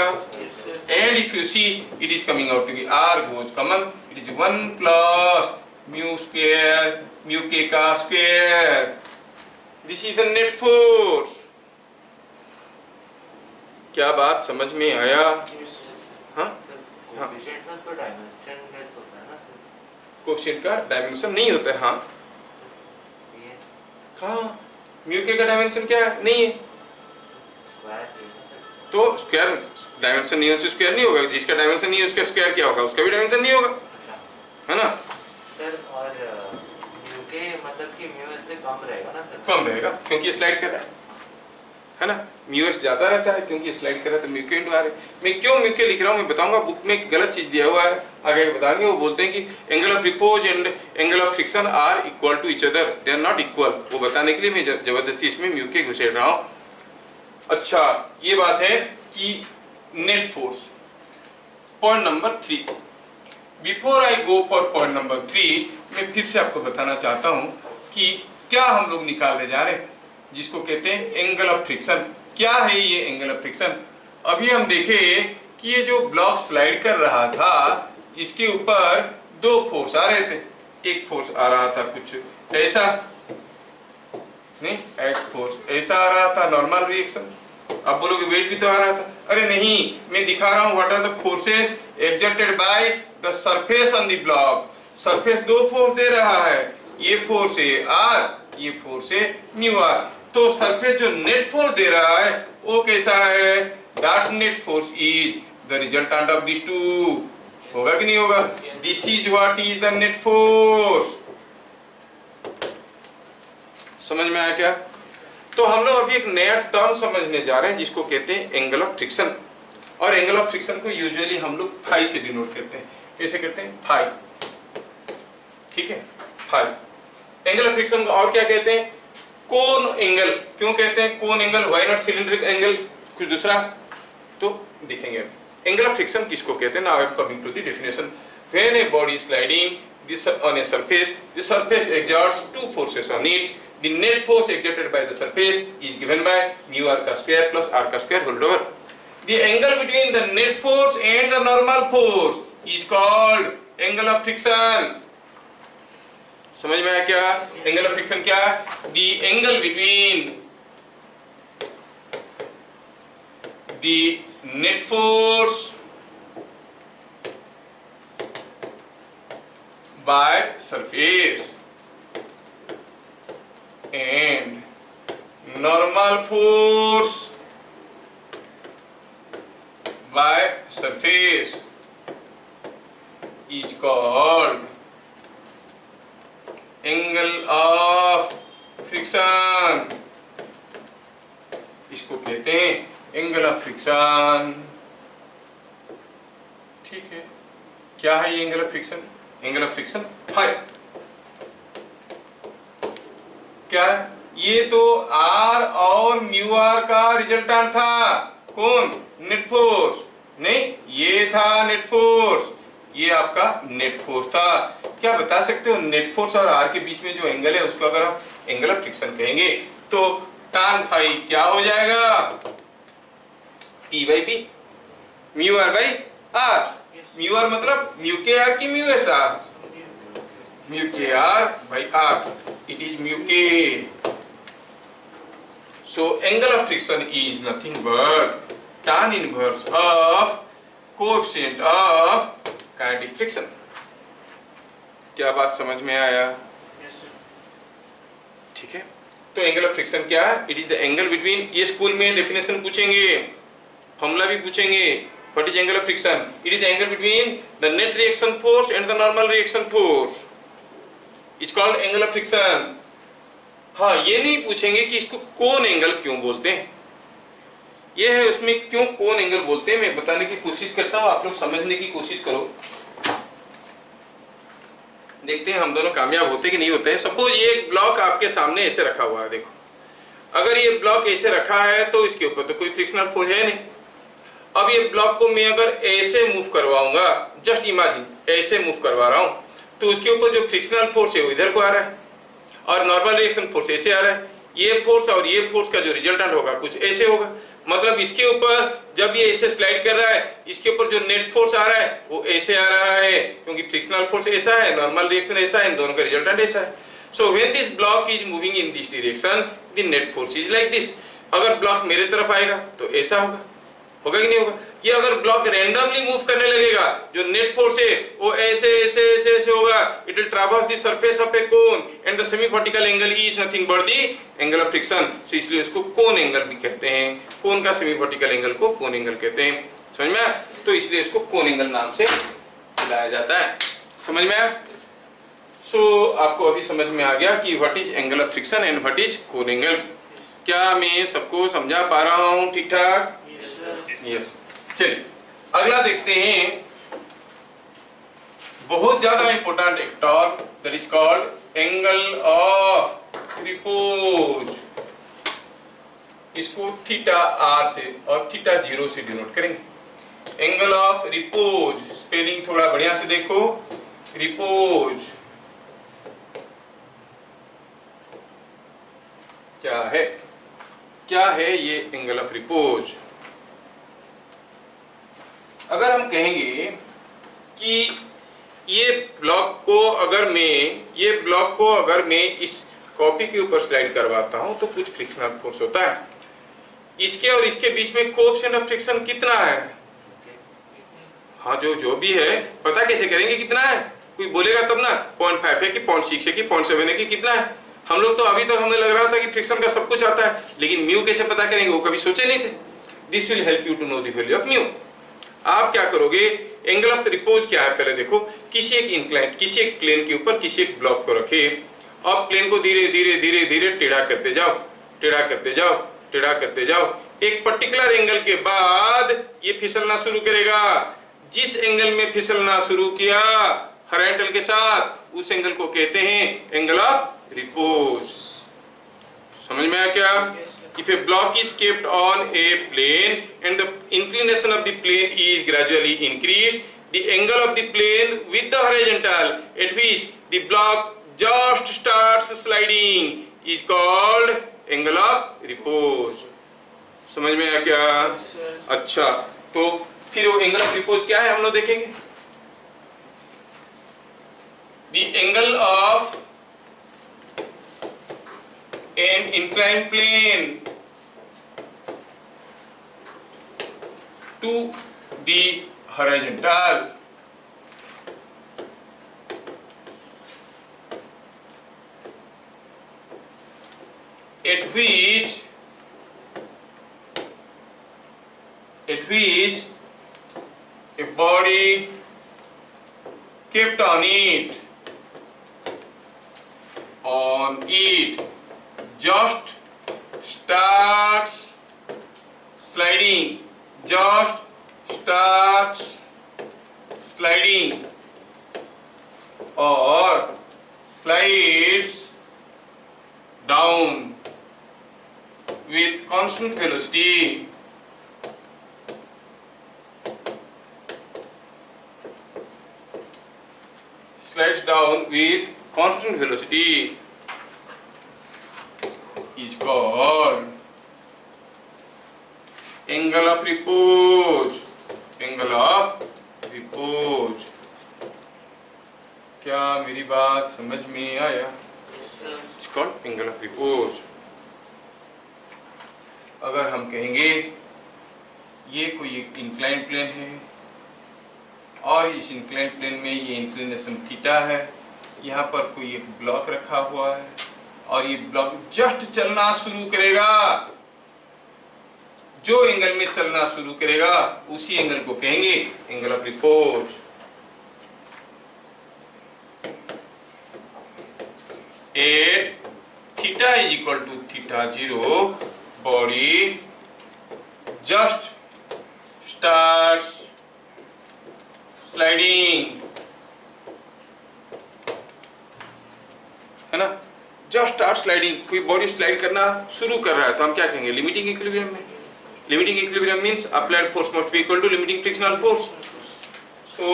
And if you see it is coming out to be R goes common, it is 1 plus mu square mu k का square, this is the net force. क्या बात समझ में आया। हाँ कोएफिशिएंट का तो डायमेंशन लेस होता है ना सर, कोएफिशिएंट का डायमेंशन नहीं होता है। हाँ ये कहाँ, म्यू के का डायमेंशन क्या है, नहीं है, स्क्वायर है ना सर। तो स्क्वायर डायमेंशन नहीं है उसका स्क्वायर नहीं होगा, जिसका डायमेंशन नहीं है उसका स्क्वायर क्या होगा, उसका भी डायमेंशन नहीं होगा, अच्छा है ना। सर, और म्यू के मतलब कि म्यू इससे कम रहेगा ना सर, कम रहेगा क्योंकि ये स्लाइड कर रहा है ना, म्यू एस ज्यादा रहता है क्योंकि स्लाइड कर रहा है, तो म्यू के इंटू आर है। मैं क्यों म्यू के लिख रहा हूँ मैं बताऊंगा, बुक में एक गलत चीज दिया हुआ है, आगे बताएंगे। वो बोलते हैं कि angle of repose and angle of friction are equal to each other, they are not equal. वो बताने के लिए मैं जबरदस्ती इसमें म्यू के घुसेड़ रहा हूँ। अच्छा ये बात है कि net force. Point number 3, before I go for point number 3, मैं फिर से आपको बताना चाहता हूं कि क्या हम लोग निकालने जा रहे हैं, जिसको कहते हैं एंगल ऑफ फ्रिक्शन। क्या है ये एंगल ऑफ फ्रिक्शन। अभी हम देखें कि ये जो ब्लॉक स्लाइड कर रहा था इसके ऊपर दो फोर्स आ रहे थे, एक फोर्स आ रहा था कुछ ऐसा, नहीं एक फोर्स ऐसा आ रहा था नॉर्मल रिएक्शन। अब बोलोगे वेट भी तो आ रहा था, अरे नहीं, मैं दिखा रहा हूं what are the forces exerted by the surface on the block. Surface दो फोर्स दे रहा है, ये फोर्स है आर, ये फोर्स है म्यू आर। तो सरफेस जो नेट फोर्स दे रहा है वो कैसा है, that net force is the resultant of this two, होगा कि नहीं होगा। This is what is the net force. समझ में आया क्या। तो हम लोग अभी एक नया टर्म समझने जा रहे हैं जिसको कहते हैं एंगल ऑफ फ्रिक्शन। और एंगल ऑफ फ्रिक्शन को यूजुअली हम लोग फाई से डिनोट करते हैं। कैसे करते हैं, फाई, ठीक है, फाई एंगल ऑफ फ्रिक्शन। और क्या कहते हैं, कोन एंगल। क्यों कहते हैं cone angle, why not cylindric angle, कुछ दूसरा तो दिखेंगे। एंगल ऑफ फ्रिक्शन किसको कहते हैं, now I am coming to the definition. When a body is sliding this on a surface, the surface exerts two forces on it. The net force exerted by the surface is given by mu r ka square plus r ka square whole over. The angle between the net force and the normal force is called angle of friction. समझ में आया क्या। Angle of friction क्या है, the angle between the net force by surface and normal force by surface is called angle of friction. इसको कहते हैं angle of friction. ठीक है, क्या है ये angle of friction. Angle of friction phi क्या है, ये तो आर और म्यू आर का रिजल्टेंट था, कौन, नेट फोर्स, नहीं ये था नेट फोर्स, ये आपका नेट फोर्स था। क्या बता सकते हो नेट फोर्स और आर के बीच में जो एंगल है उसको अगर आप एंगल ऑफ फ्रिक्शन कहेंगे तो tan फाई क्या हो जाएगा, P by P mu R by R. Mu R मतलब म्यू के आर की mu s R, mu k R by R, it is mu k. So angle of friction is nothing but tan inverse of coefficient of kinetic friction. क्या बात समझ में आया? ठीक है. तो एंगल ऑफ फ्रिक्शन क्या है? It is the angle between, ये स्कूल में डेफिनेशन पूछेंगे, फॉर्मूला भी पूछेंगे. What is angle of friction? It is the angle between the net reaction force and the normal reaction force. It's called angle of friction. हाँ, ये नहीं पूछेंगे कि इसको कोन एंगल क्यों बोलते हैं. ये है उसमें क्यों कोन एंगल बोलते हैं, मैं बताने की कोशिश करता हूँ, आप लोग समझने की कोशिश करो. देखते हैं हम दोनों कामयाब होते कि नहीं होते हैं. सपोज ये एक ब्लॉक आपके सामने ऐसे रखा हुआ है. देखो, अगर ये ब्लॉक ऐसे रखा है तो इसके ऊपर तो कोई फ्रिक्शनल फोर्स है नहीं. अब ये ब्लॉक को मैं अगर ऐसे मूव करवाऊंगा, जस्ट इमेजिन ऐसे मूव करवा रहा हूँ, तो उसके ऊपर जो फ्रिक्शनल फोर्स है वो इधर को आ रहा है और नॉर्मल रिएक्शन फोर्स ऐसे आ रहा है. ये फोर्स और ये फोर्स का जो रिजल्टेंट होगा कुछ ऐसे होगा. मतलब इसके ऊपर जब ये ऐसे स्लाइड कर रहा है, इसके ऊपर जो नेट फोर्स आ रहा है वो ऐसे आ रहा है, क्योंकि फ्रिक्शनल फोर्स ऐसा है, नॉर्मल रिएक्शन ऐसा है, इन दोनों का रिजल्टेंट ऐसा है. So when this block is moving in this direction, the net force is like this. अगर ब्लॉक मेरे तरफ आएगा तो ऐसा होगा, होगा कि नहीं होगा? ये अगर ब्लॉक रैंडमली मूव करने लगेगा, जो नेट फोर्स है वो ऐसे ऐसे ऐसे ऐसे होगा. It will traverse the surface of a cone and the semi vertical angle is nothing but the angle of friction. So इसलिए इसको कोन एंगल भी कहते हैं. कोन का सेमी वर्टिकल एंगल को कोन एंगल कहते हैं. समझ में आया? तो इसलिए इसको कोन एंगल नाम से बुलाया जाता है. समझ में आया? सो आपको अभी समझ में आ गया कि what is angle of friction and what is cone angle. क्या मैं सबको समझा पा रहा हूँ ठीक ठाक? यस. चलिए अगला देखते हैं. बहुत ज्यादा इंपॉर्टेंट एक torque, that is called angle of repose. इसको थीटा आर से और थीटा जीरो से डिनोट करेंगे. एंगल ऑफ रिपोज, स्पेलिंग थोड़ा बढ़िया से देखो. रिपोज क्या है? क्या है ये एंगल ऑफ रिपोज? अगर हम कहेंगे कि ये ब्लॉक को अगर मैं इस कॉपी के ऊपर स्लाइड करवाता हूं तो कुछ फ्रिक्शनल फोर्स होता है. इसके और इसके बीच में कोएफिशिएंट ऑफ फ्रिक्शन कितना है? हाँ, जो भी है पता कैसे करेंगे कितना है? कोई बोलेगा तब ना. 0.5 है कि 0.6 है कि 0.7 है कि कितना है? हम लोग तो अभी तक हमें लग रहा था कि फ्रिक्शन का सब कुछ आता है, लेकिन म्यू कैसे पता करेंगे वो कभी सोचे नहीं थे. This will help you to know the value of mu. आप क्या करोगे? एंगल ऑफ रिपोज क्या है पहले देखो. किसी एक प्लेन के ऊपर किसी एक ब्लॉक को रखे और प्लेन को धीरे धीरे धीरे धीरे टेढ़ा करते जाओ, टेढ़ा करते जाओ, टेढ़ा करते जाओ. एक पर्टिकुलर एंगल के बाद ये फिसलना शुरू करेगा. जिस एंगल में फिसलना शुरू किया हॉरिजॉन्टल के साथ, उस एंगल को कहते हैं एंगल ऑफ रिपोज. समझ में आया क्या? If a block is kept on a plane and the inclination of the plane is gradually increased, the angle of the plane with the horizontal at which the block just starts sliding is called angle of repose. समझ में आया क्या? अच्छा, तो फिर वो angle of repose क्या है हम लोग देखेंगे. The angle of an inclined plane to the horizontal at which a body kept on it just starts sliding, or slides down with constant velocity. Slides down with constant velocity is called angle of repose. Angle of repose. क्या मेरी बात समझ में आया? It's called angle of repose. अगर हम कहेंगे ये कोई एक इंक्लाइन प्लेन है और इस इंक्लाइन प्लेन में ये इंक्लिनेशन थीटा है, यहाँ पर कोई एक ब्लॉक रखा हुआ है और ये ब्लॉक जस्ट चलना शुरू करेगा, जो एंगल में चलना शुरू करेगा उसी एंगल को कहेंगे angle of repose. At theta is equal to theta 0, body just starts sliding, है ना, जस्ट स्टार्ट स्लाइडिंग। कोई बॉडी स्लाइड करना शुरू कर रहा है तो हम क्या कहेंगे? लिमिटिंग इक्विलिब्रियम में। Limiting equilibrium means applied force must be equal to limiting frictional force. So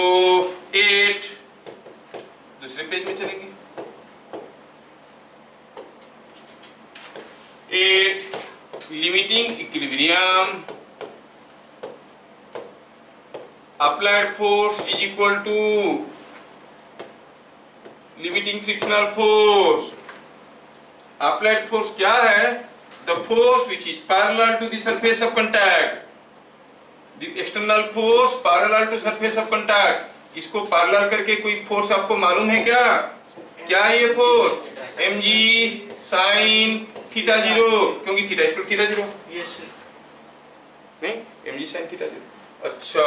8 दूसरे पेज में चलेंगे। 8 limiting equilibrium applied force is equal to limiting frictional force। applied force क्या है? The force which is parallel to the surface of contact, the external force parallel to surface of contact। इसको parallel करके कोई force आपको मालूम है क्या? क्या है ये force? mg sin थीटा 0, क्योंकि theta equal theta 0। Yes sir. नहीं, mg sin थीटा 0। अच्छा,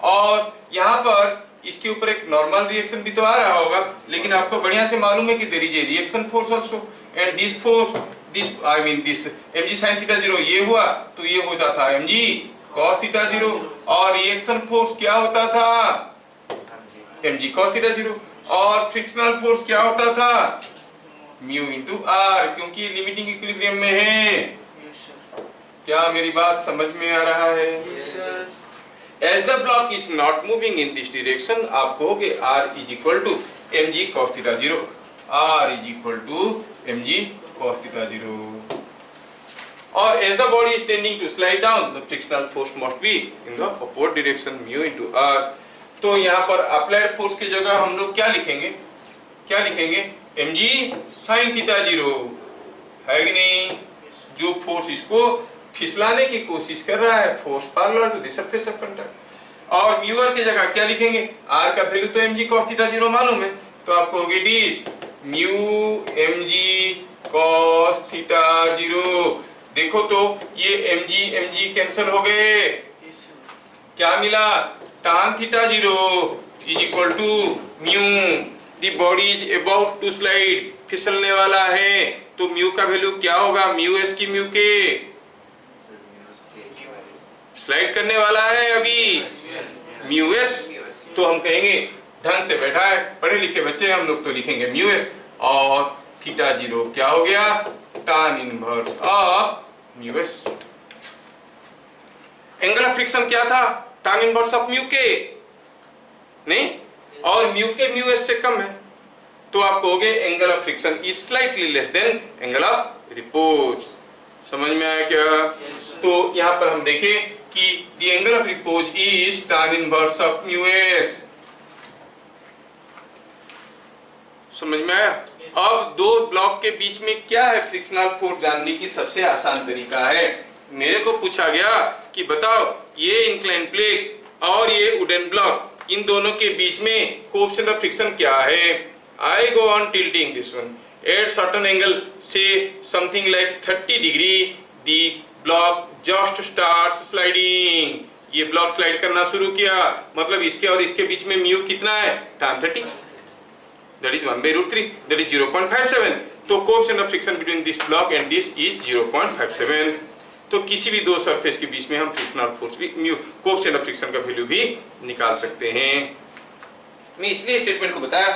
और यहाँ पर इसके ऊपर एक नॉर्मल रिएक्शन भी तो आ रहा होगा, लेकिन आपको बढ़िया से मालूम है कि there is a reaction force also and this force, this I mean this mg sin theta 0 ये हुआ तो ये हो जाता है mg cos थीटा 0, और रिएक्शन फोर्स क्या होता था? mg cos थीटा 0, और फ्रिक्शनल फोर्स क्या होता था? म्यू इनटू r, क्योंकि लिमिटिंग इक्विलिब्रियम में है। Yes sir. क्या मेरी बात समझ में आ रहा है? Yes sir. As the block is not moving in this direction, आप कहोगे R is equal to mg cos theta 0, R is equal to mg cos theta 0, और as the body is tending to slide down, the frictional force must be in the upward direction, mu into R। तो यहाँ पर applied force की जगह हम लोग क्या लिखेंगे? क्या लिखेंगे? mg sin theta 0, है कि नहीं? जो फोर्स इसको फिसलाने की कोशिश कर रहा है, force parallel to the surface of conductor. और म्यू आर की जगह क्या लिखेंगे? आर का वैल्यू तो mg cos थीटा 0 मालूम है, तो आप कहोगे it is mu mg cos theta 0। देखो तो ये mg कैंसिल हो गए, क्या मिला? tan theta 0 is equal to mu, the body is about to slide, फिसलने वाला है, तो म्यू का वैल्यू क्या होगा? म्यू एस की म्यू के, स्लाइड करने वाला है अभी, म्यू एस। तो हम कहेंगे ढंग से बैठा है, पढ़े लिखे बच्चे हम लोग, तो लिखेंगे म्यू एस, और थीटा 0 क्या हो गया? tan inverse of mu S. Angle of friction क्या था? tan इनवर्स ऑफ म्यू के, नहीं, और म्यू के म्यू एस से कम है, तो आप कहोगे angle of friction is slightly less than angle of repose. समझ में आया क्या? तो यहाँ पर हम देखें कि the angle of repose is tan inverse of mu s। समझ में आया? अब दो ब्लॉक के बीच में क्या है फ्रिक्शनल फोर्स जानने की सबसे आसान तरीका है। मेरे को पूछा गया कि बताओ ये इंक्लाइन प्लेन और ये वुडन ब्लॉक, इन दोनों के बीच में कोएफिशिएंट ऑफ फ्रिक्शन क्या है? I go on tilting this one at certain angle, say something like 30 degree, the block just start sliding. ये ब्लॉक स्लाइड करना शुरू किया, मतलब इसके और इसके बीच में म्यू कितना है? tan 30, that is 1/√3, that is 0.57। तो coefficient of friction between this block and this is 0.57। तो किसी भी दो सरफेस के बीच में हम फ्रिक्शनल फोर्स भी, म्यू कोएफिशिएंट ऑफ फ्रिक्शन का वैल्यू भी निकाल सकते हैं। मैं इसलिए स्टेटमेंट को बताया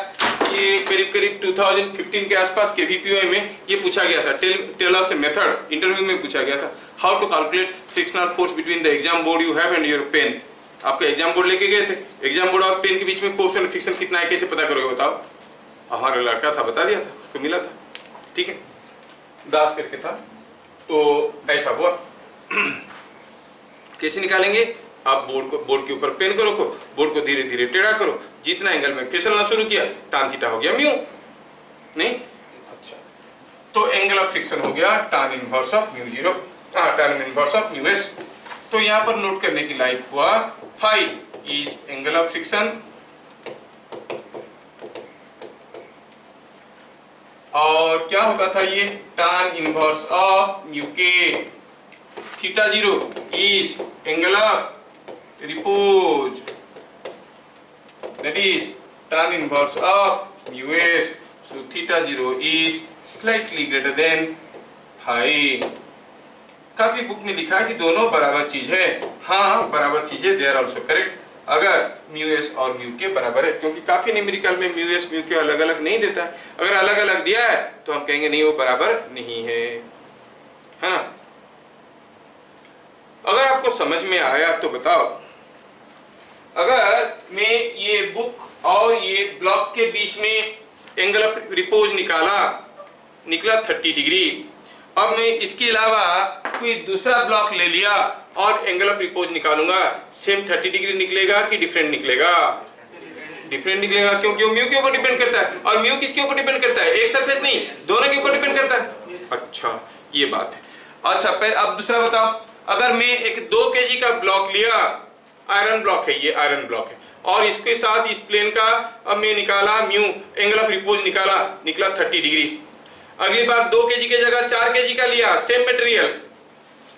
कि करीब 2015 के आसपास के VPOA में ये पूछा गया था, tell us a method, interview में पूछा गया था, how to calculate frictional force between the exam board you have and your pen. आपका एग्जाम बोर्ड लेके गए थे, एग्जाम बोर्ड और पेन के बीच में कोएफिशिएंट ऑफ फ्रिक्शन कितना है, कैसे पता करोगे बताओ? हमारा लड़का था, बता दिया था, उसको मिला था, ठीक है, दास करके था। तो ऐसा हुआ कैसे निकालेंगे? आप बोर्ड के ऊपर पेन को रखो, बोर्ड को धीरे धीरे टेढ़ा करो, जितना एंगल में फिसलना शुरू किया tan थीटा हो गया म्यू, नहीं? अच्छा, तो एंगल ऑफ फ्रिक्शन हो गया tan inverse of mu 0, tan inverse of mu s। तो यहाँ पर नोट करने की लायक हुआ phi is angle of friction और क्या होता था ये tan inverse of mu k, theta 0 is angle of repose, that is tan inverse of mu s, so theta 0 is slightly greater than phi। काफी बुक में लिखा है कि दोनों बराबर चीज है, हाँ बराबर चीज है, they are also correct अगर mu s और mu k बराबर है, क्योंकि काफी न्यूमेरिकल में mu s mu k अलग अलग नहीं देता है, अगर अलग अलग दिया है तो हम कहेंगे नहीं वो बराबर नहीं है, हाँ। अगर आपको समझ में आया तो बताओ, अगर मैं ये बुक और ये ब्लॉक के बीच में एंगल ऑफ रिपोज निकला 30 डिग्री, अब मैं इसके अलावा कोई दूसरा ब्लॉक ले लिया और एंगल ऑफ रिपोज निकालूंगा, सेम 30 डिग्री निकलेगा कि डिफरेंट निकलेगा? डिफरेंट निकलेगा, क्योंकि वो म्यू के ऊपर डिपेंड करता है, और म्यू किसके ऊपर डिपेंड करता है? एक सरफेस नहीं, दोनों के ऊपर डिपेंड करता है। अच्छा ये बात है। अच्छा अब दूसरा बताओ, अगर मैं एक 2 kg का ब्लॉक लिया, आयरन ब्लॉक है, ये आयरन ब्लॉक है, और इसके साथ इस प्लेन का अब मैं निकाला म्यू, एंगल ऑफ रिपोज निकला 30 डिग्री। अगली बार 2 kg की जगह 4 kg का लिया, सेम मटेरियल,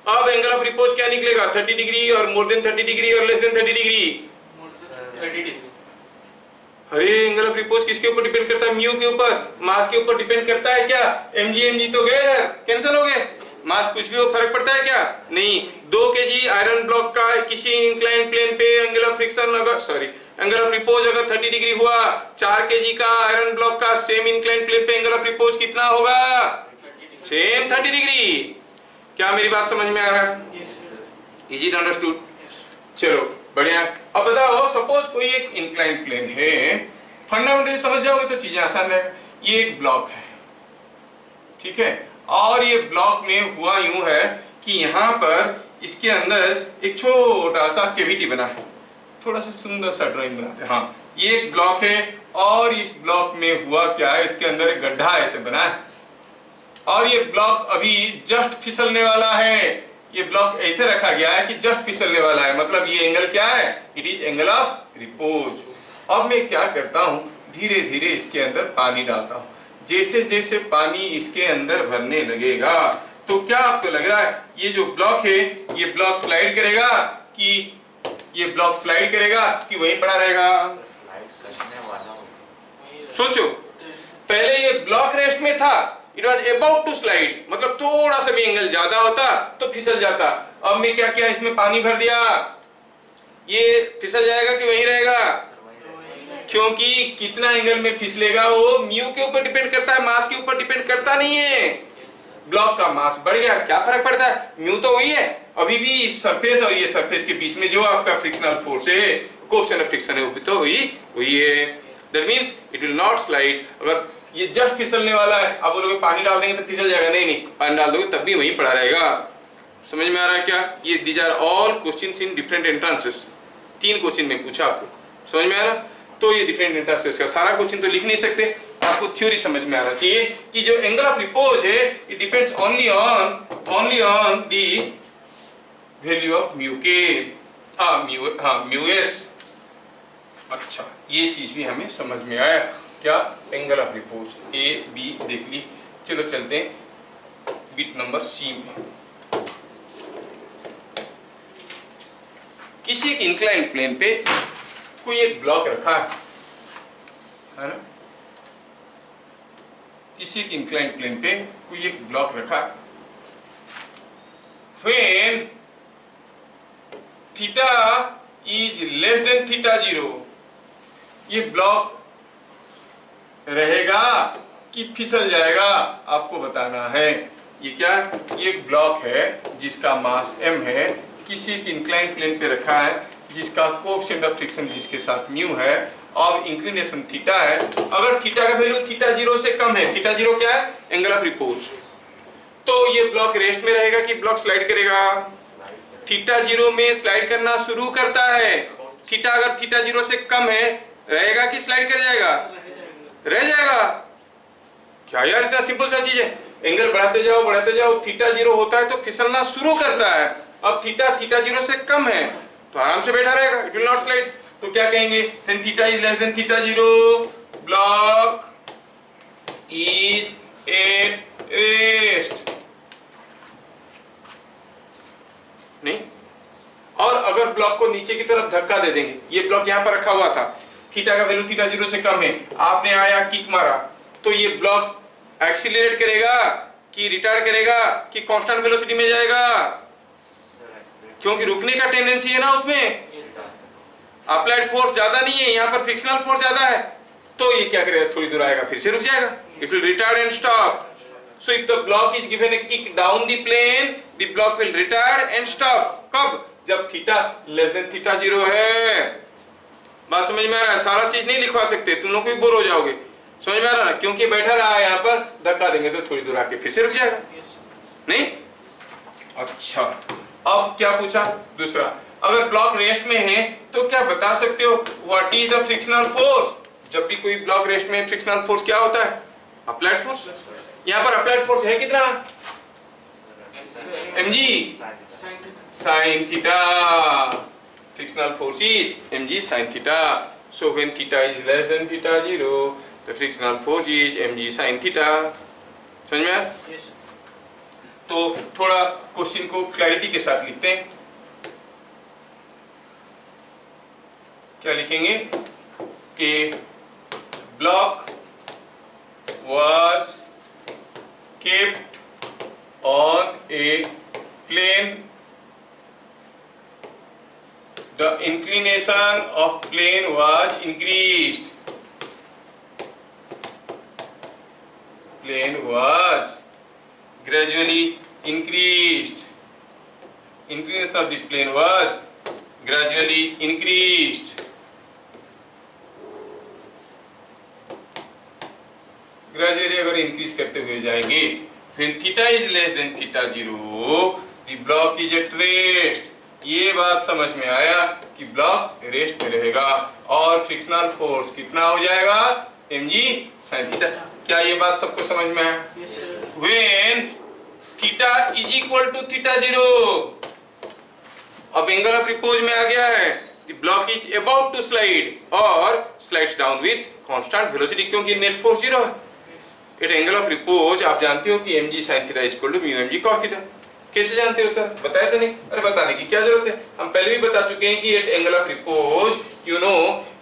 अब एंगल ऑफ रिपोज क्या निकलेगा? 30 डिग्री और मोर देन 30 डिग्री और लेस देन 30 डिग्री। 30 डिग्री। अरे एंगल ऑफ रिपोज किसके ऊपर डिपेंड करता है? म्यू के ऊपर, मास के ऊपर डिपेंड करता है क्या? mg तो गए यार, कैंसिल हो गए, मास कुछ भी हो फर्क पड़ता है क्या? नहीं। 2 kg आयरन ब्लॉक का किसी इंक्लाइन प्लेन पे angle of friction angle of repose अगर 30 डिग्री हुआ, 4 kg का आयरन ब्लॉक का सेम इंक्लाइन प्लेन पे एंगल ऑफ रिपोज कितना होगा? Same 30 degree. क्या मेरी बात समझ में आ रहा है? Is it understood? चलो बढ़िया। अब बताओ, सपोज कोई एक इंक्लाइन प्लेन है, फंडामेंटली समझ जाओगे तो चीजें आसान है। ये एक ब्लॉक है, ठीक है, और ये ब्लॉक में हुआ यूं है कि यहाँ पर इसके अंदर एक छोटा सा कैविटी बना है, थोड़ा सा सुंदर सा ड्राइंग बनाते हैं। हाँ, ये एक ब्लॉक है और इस ब्लॉक में हुआ क्या है, इसके अंदर एक गड्ढा ऐसे बना है और ये ब्लॉक अभी जस्ट फिसलने वाला है। ये ब्लॉक ऐसे रखा गया है कि जस्ट फिसलने वाला है, मतलब ये एंगल क्या है? It is angle of repose. अब मैं क्या करता हूँ, धीरे धीरे इसके अंदर पानी डालता हूँ। जैसे जैसे पानी इसके अंदर भरने लगेगा तो क्या आपको लग रहा है ये जो ब्लॉक है ये ब्लॉक स्लाइड करेगा कि ये ब्लॉक स्लाइड करेगा कि वहीं पड़ा रहेगा? सोचो, पहले ये ब्लॉक रेस्ट में था, it was about to slide, मतलब थोड़ा सा भी एंगल ज्यादा होता तो फिसल जाता। अब मैं क्या किया, इसमें पानी भर दिया, ये फिसल जाएगा कि वहीं रहेगा? क्योंकि कितना एंगल में फिसलेगा वो म्यू के ऊपर डिपेंड करता है, मास के ऊपर डिपेंड करता नहीं है। ब्लॉक का मास बढ़ गया, क्या फर्क पड़ता है? म्यू तो वही है, अभी भी इस सरफेस और ये सरफेस के बीच में जो आपका फ्रिक्शनल फोर्स है, कोएफिशिएंट ऑफ फ्रिक्शन है, वो भी तो वही है। That means it will not slide. अगर ये जस्ट फिसलने वाला है, आप बोलोगे पानी डाल देंगे तो फिसल जाएगा, नहीं, पानी डाल दोगे तब भी वहीं पड़ा रहेगा। समझ में आ रहा है क्या? ये these are all questions in different entrances. 3 question में पूछा आपको, समझ में आ रहा? तो ये डिफरेंट एंट्रांसेस का सारा क्वेश्चन तो लिख नहीं सकते, आपको थ्योरी समझ में आना चाहिए कि जो एंगल ऑफ रिपोज है it depends only on the value of mu k, mu s. अच्छा, ये चीज भी हमें समझ में आया। क्या? एंगल ऑफ रिपोज ए बी देख ली। चलो चलते हैं बिट नंबर सी में। किसी एक इंक्लाइन प्लेन पे कोई एक ब्लॉक रखा है ना, किसी एक इंक्लाइन प्लेन पे कोई एक ब्लॉक रखा है। When theta is less then theta 0, ये ब्लॉक रहेगा कि फिसल जाएगा, आपको बताना है। ये क्या? ये एक ब्लॉक है जिसका मास m है, किसी एक इंक्लाइन प्लेन पे रखा है जिसका कोएफिशिएंट ऑफ फ्रिक्शन जिसके साथ म्यू है और इंक्लिनेशन थीटा है। अगर थीटा का वैल्यू थीटा 0 से कम है, थीटा 0 क्या है? एंगल ऑफ रिपोज, तो ये ब्लॉक रेस्ट में रहेगा कि ब्लॉक स्लाइड करेगा? थीटा 0 में स्लाइड करना शुरू करता है। थीटा अगर थीटा 0 से कम है रहेगा कि स्लाइड कर जाएगा? रह जाएगा। क्या यार इतना सिंपल सा चीज है। एंगल बढ़ाते जाओ, थीटा 0 होता है तो फिसलना शुरू करता है। अब थीटा 0 से कम है तो आराम से बैठा रहेगा, इट विल नॉट स्लाइड। तो क्या कहेंगे? When theta is less then theta 0 block is at rest. नहीं, और अगर ब्लॉक को नीचे की तरफ धक्का दे देंगे, ये ब्लॉक यहां पर रखा हुआ था, थीटा का वैल्यू थीटा 0 से कम है, आपने आया किक मारा तो ये ब्लॉक एक्सीलरेट करेगा कि रिटार्ड करेगा कि कांस्टेंट वेलोसिटी में जाएगा? क्योंकि रुकने का टेंडेंसी है ना उसमें, अप्लाइड फोर्स ज्यादा नहीं है, यहाँ पर फ्रिक्शनल फोर्स ज्यादा है, तो ये क्या करेगा? थोड़ी दूर आएगा फिर से रुक जाएगा, it will retard and stop. So if the block is given a kick down the plane, the block will retard and stop. कब? जब थीटा लेस देन थीटा 0 है। बात समझ में आ रहा है? सारा चीज नहीं लिखवा सकते, तुम लोग भी बोर हो जाओगे। समझ में आ रहा है? क्योंकि बैठा रहा है यहाँ पर, धक्का देंगे तो थोड़ी दूर आके फिर से रुक जाएगा। नहीं? अच्छा, अब क्या पूछा? दूसरा, अगर ब्लॉक रेस्ट में है तो क्या बता सकते हो what is the frictional force? जब भी कोई ब्लॉक रेस्ट में, फ्रिक्शनल फोर्स क्या होता है? Applied force. यहाँ पर अप्लाइड फोर्स है कितना? mg sin theta. Frictional force is mg sin theta. So when theta is less than theta 0, the frictional force is mg sin theta. समझ में आया? Yes. तो थोड़ा क्वेश्चन को क्लैरिटी के साथ लिखते हैं। क्या लिखेंगे? कि block was kept on a plane, the inclination of plane was increased. Plane was gradually increased. Inclination of the plane was gradually increased. Gradually अगर इंक्रीज करते हुए जाएंगे, फिर theta is less then theta 0, the block is at rest. ये बात समझ में आया कि ब्लॉक रेस्ट में रहेगा और फ्रिक्शनल फोर्स कितना हो जाएगा? mg sin theta. क्या ये बात सबको समझ में आया? Yes, sir. When theta is equal to theta 0, अब एंगल ऑफ रिपोज में आ गया है, the block is about to slide और slides down with constant velocity, क्योंकि नेट फोर्स 0 है। एट एंगल ऑफ रिपोज आप जानते हो कि mg sin theta equal to mu mg cos theta. कैसे जानते हो सर? बताया तो नहीं? अरे बताने की क्या जरूरत है, हम पहले भी बता चुके हैं कि at angle of repose you know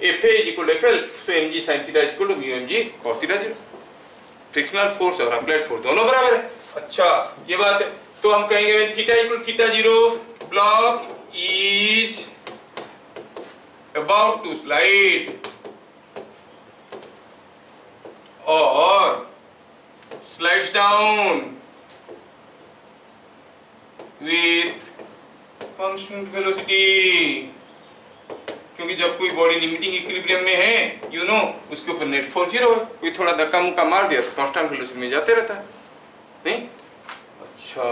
fa is equal to fl, so mg sin theta equal to mu mg cos theta 0। Frictional force और अप्लाइड फोर्स दोनों बराबर है। अच्छा, ये बात है। तो हम कहेंगे when theta equal theta 0, block is about to slide और slides down with constant velocity, क्योंकि जब कोई बॉडी लिमिटिंग इक्विलिब्रियम में है यू नो उसके ऊपर नेट फोर्स 0 है, कोई थोड़ा धक्का मुक्का मार दिया तो कांस्टेंट वेलोसिटी में जाते रहता है। नहीं? अच्छा,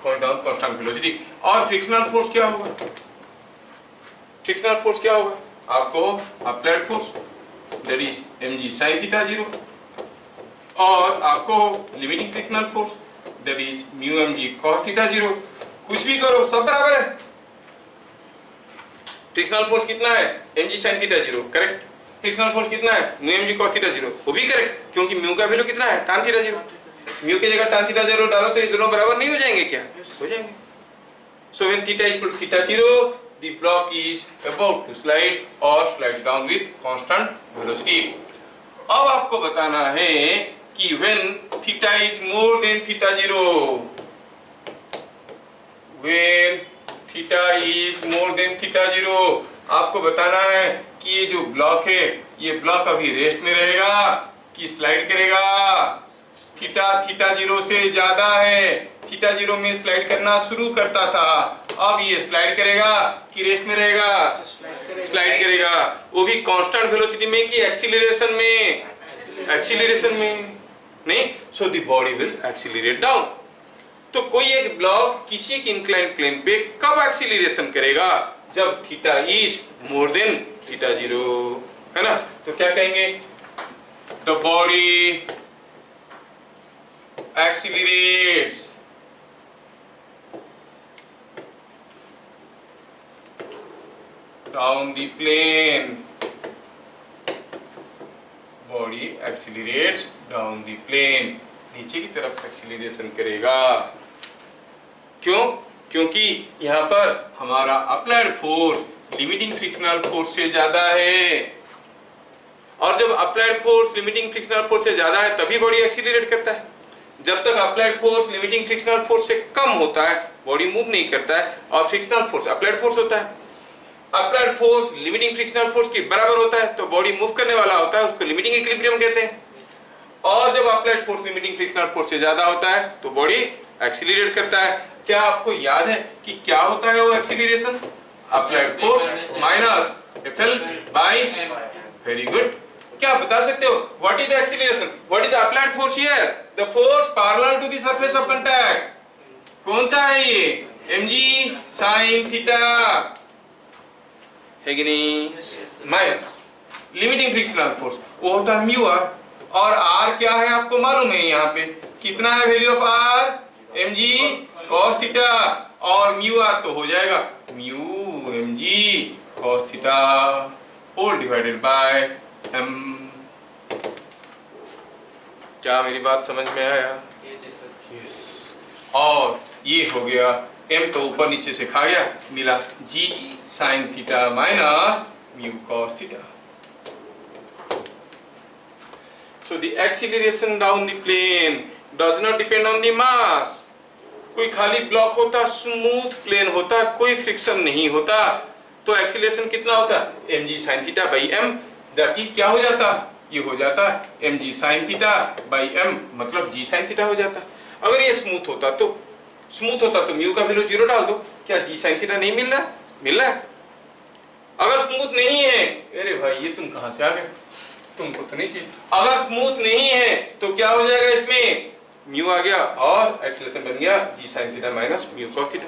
पॉइंट डाउन कांस्टेंट वेलोसिटी। और फ्रिक्शनल फोर्स क्या होगा? फ्रिक्शनल फोर्स क्या होगा? आपको applied force that is mg sin theta 0 और आपको limiting frictional force that is mu mg cos theta 0। कुछ भी करो सब बराबर है। फ्रिक्शनल फोर्स कितना है? mg sin theta 0, correct. Frictional force कितना है? म्यू mg cos थीटा 0, वो भी करेक्ट, क्योंकि म्यू का वैल्यू कितना है? tan theta 0। म्यू की जगह tan थीटा 0 डालो तो ये दोनों बराबर नहीं हो जाएंगे क्या? हो जाएंगे। So when theta equal to theta 0, the block is about to slide और slides down with constant velocity. अब आपको बताना है कि when theta is more than theta 0, when theta is more than theta 0, आपको बताना है कि ये जो ब्लॉक है ये ब्लॉक अभी रेस्ट में रहेगा कि स्लाइड करेगा। थीटा 0 से ज्यादा है, थीटा 0 में स्लाइड करना शुरू करता था, अब ये स्लाइड करेगा कि रेस्ट में रहेगा? स्लाइड करेगा। वो भी कांस्टेंट वेलोसिटी में कि एक्सीलरेशन में? एक्सीलरेशन में। नहीं, so the body will accelerate down. तो कोई एक ब्लॉक किसी एक इंक्लाइंड प्लेन पे कब एक्सीलरेशन करेगा? जब theta is more than theta 0, है ना? तो क्या कहेंगे? The body accelerates down the plane, body accelerates down the plane, नीचे की तरफ एक्सीलरेशन करेगा। क्यों? क्योंकि यहाँ पर हमारा applied force limiting frictional force से ज्यादा है, और जब applied force limiting frictional force से ज्यादा है तभी बॉडी एक्सीलरेट करता है। जब तक applied force limiting frictional force से कम होता है बॉडी मूव नहीं करता है, और फ्रिक्शनल फोर्स अप्लाइड फोर्स होता है। Applied force limiting frictional force के बराबर होता है तो बॉडी मूव करने वाला होता है, उसको लिमिटिंग इक्विलिब्रियम कहते हैं। और जब applied force limiting frictional force से ज्यादा होता है तो बॉडी एक्सीलरेट करता है। क्या आपको याद है कि क्या होता है वो acceleration? Applied force minus FL by, very good. क्या बता सकते हो what is the acceleration? What is the applied force here? The force parallel to the surface of contact. कौन सा है ये? mg sin थीटा, है कि नहीं? माइनस लिमिटिंग फ्रिक्शनल फोर्स, वो होता है म्यू आर। और आर क्या है आपको मालूम है? यहाँ पे कितना है value of R? mg cos theta, और म्यू आर तो हो जाएगा mu mg cos theta whole divided by m। क्या मेरी बात समझ में आया? यस। और ये हो गया m तो ऊपर नीचे से खा गया, मिला g sin theta minus mu cos theta. So the acceleration down the plane does not depend on the mass. कोई खाली ब्लॉक होता, स्मूथ प्लेन होता, कोई फ्रिक्शन नहीं होता, तो एक्सीलरेशन कितना होता? mg sin theta by m, that is क्या हो जाता? ये हो जाता mg sin theta by m, मतलब g sin थीटा हो जाता। अगर ये स्मूथ होता तो म्यू का वैल्यू 0 डाल दो, क्या g sin थीटा नहीं मिल रहा? मिल रहा है। अगर स्मूथ नहीं है, अरे भाई ये तुम कहां से आ गए, तुमको तो नहीं चाहिए। अगर स्मूथ नहीं है तो क्या हो जाएगा? इसमें म्यू आ गया और एक्सीलरेशन बन गया g sin theta minus mu cos theta.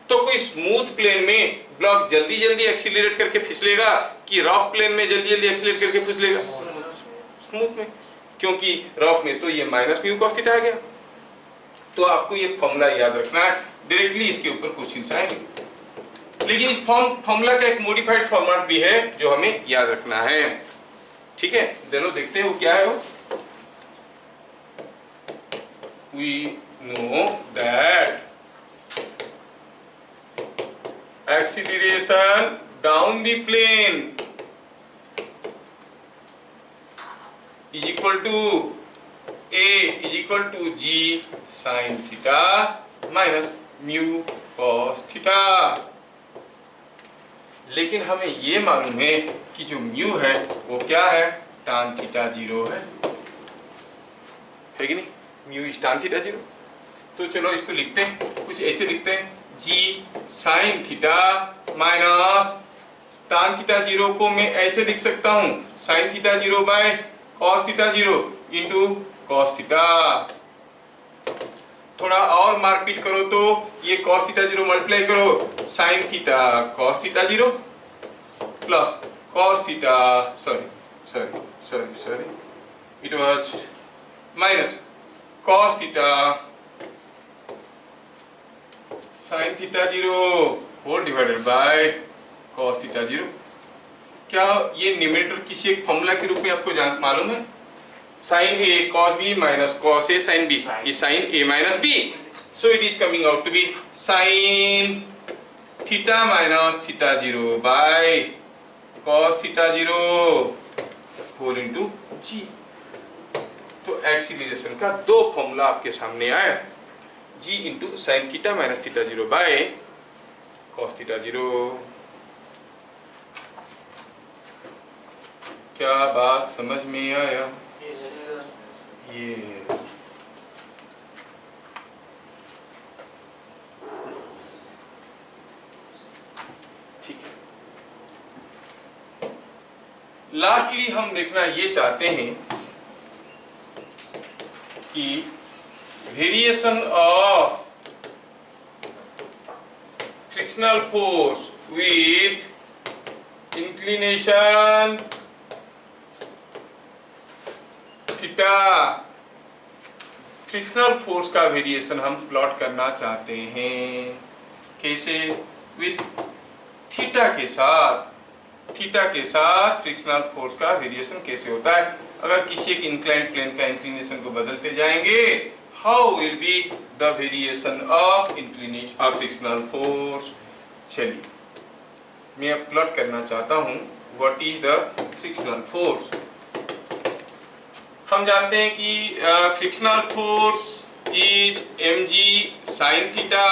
तो कोई स्मूथ प्लेन में ब्लॉक जल्दी जल्दी एक्सीलरेट करके फिसलेगा कि रफ प्लेन में जल्दी जल्दी एक्सीलरेट करके फिसलेगा? स्मूथ में, क्योंकि रफ में तो ये माइनस म्यू cos थीटा आ गया। तो आपको ये फॉर्मूला याद रखना है, डायरेक्टली इसके ऊपर क्वेश्चंस आएंगे, लेकिन इस फॉर्मूला का एक मॉडिफाइड फॉर्मेट भी है जो हमें याद रखना है। ठीक है, चलो देखते हैं वो क्या है। वो we know that acceleration down the plane is equal to a is equal to g sin theta minus mu cos theta। लेकिन हमें ये मालूम है कि जो म्यू है वो क्या है? tan थीटा 0 है कि नहीं? Mu is tan theta 0। तो चलो इसको लिखते हैं, कुछ ऐसे लिखते हैं, g sin theta minus tan theta 0 को मैं ऐसे लिख सकता हूँ sin theta 0 by cos theta 0 into cos theta. थोड़ा और मारपीट करो तो ये cos थीटा 0 मल्टीप्लाई करो sin theta cos theta 0 plus cos theta sorry it was minus cos theta sin theta 0 whole divided by cos theta 0। क्या ये numerator किसी एक फॉर्मूला के रूप में आपको मालूम है? sin a cos b minus cos a sin b is sin a minus b, so it is coming out to be sin theta minus theta 0 by cos theta 0 whole into g। तो acceleration का दो formula आपके सामने आया, g into sine theta minus theta 0 by cos theta 0। क्या बात समझ में आया? ये ठीक है। लास्टली हम देखना ये चाहते हैं कि variation of frictional force with inclination theta. Frictional force का वेरिएशन हम प्लॉट करना चाहते हैं, कैसे? विथ थीटा के साथ। थीटा के साथ फ्रिक्शनल फोर्स का वेरिएशन कैसे होता है? अगर किसी एक इंक्लाइंड प्लेन का इंक्लिनेशन को बदलते जाएंगे, how will be the variation of inclination of frictional force. चलिए मैं अब प्लॉट करना चाहता हूं what is the frictional force. हम जानते हैं कि frictional force is mg sin theta.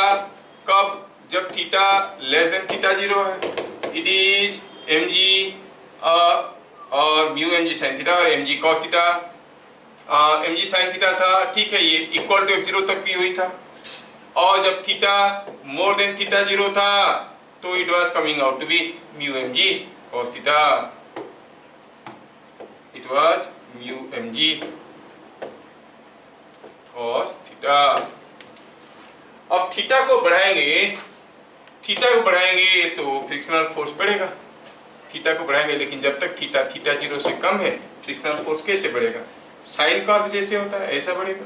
कब? जब थीटा लेस देन थीटा 0 है। इट इज mg और म्यू mg sin थीटा और mg cos theta. mg sin theta था, ठीक है, ये इक्वल टू f0 तक भी हुई था। और जब थीटा मोर देन थीटा 0 था तो it was coming out to be mu mg cos theta. It was mu mg cos theta. अब थीटा को बढ़ाएंगे तो फ्रिक्शनल फोर्स बढ़ेगा। थीटा को बढ़ाएंगे, लेकिन जब तक थीटा 0 से कम है फ्रिक्शनल फोर्स कैसे बढ़ेगा? साइन कर्व जैसे होता है ऐसा बढ़ेगा।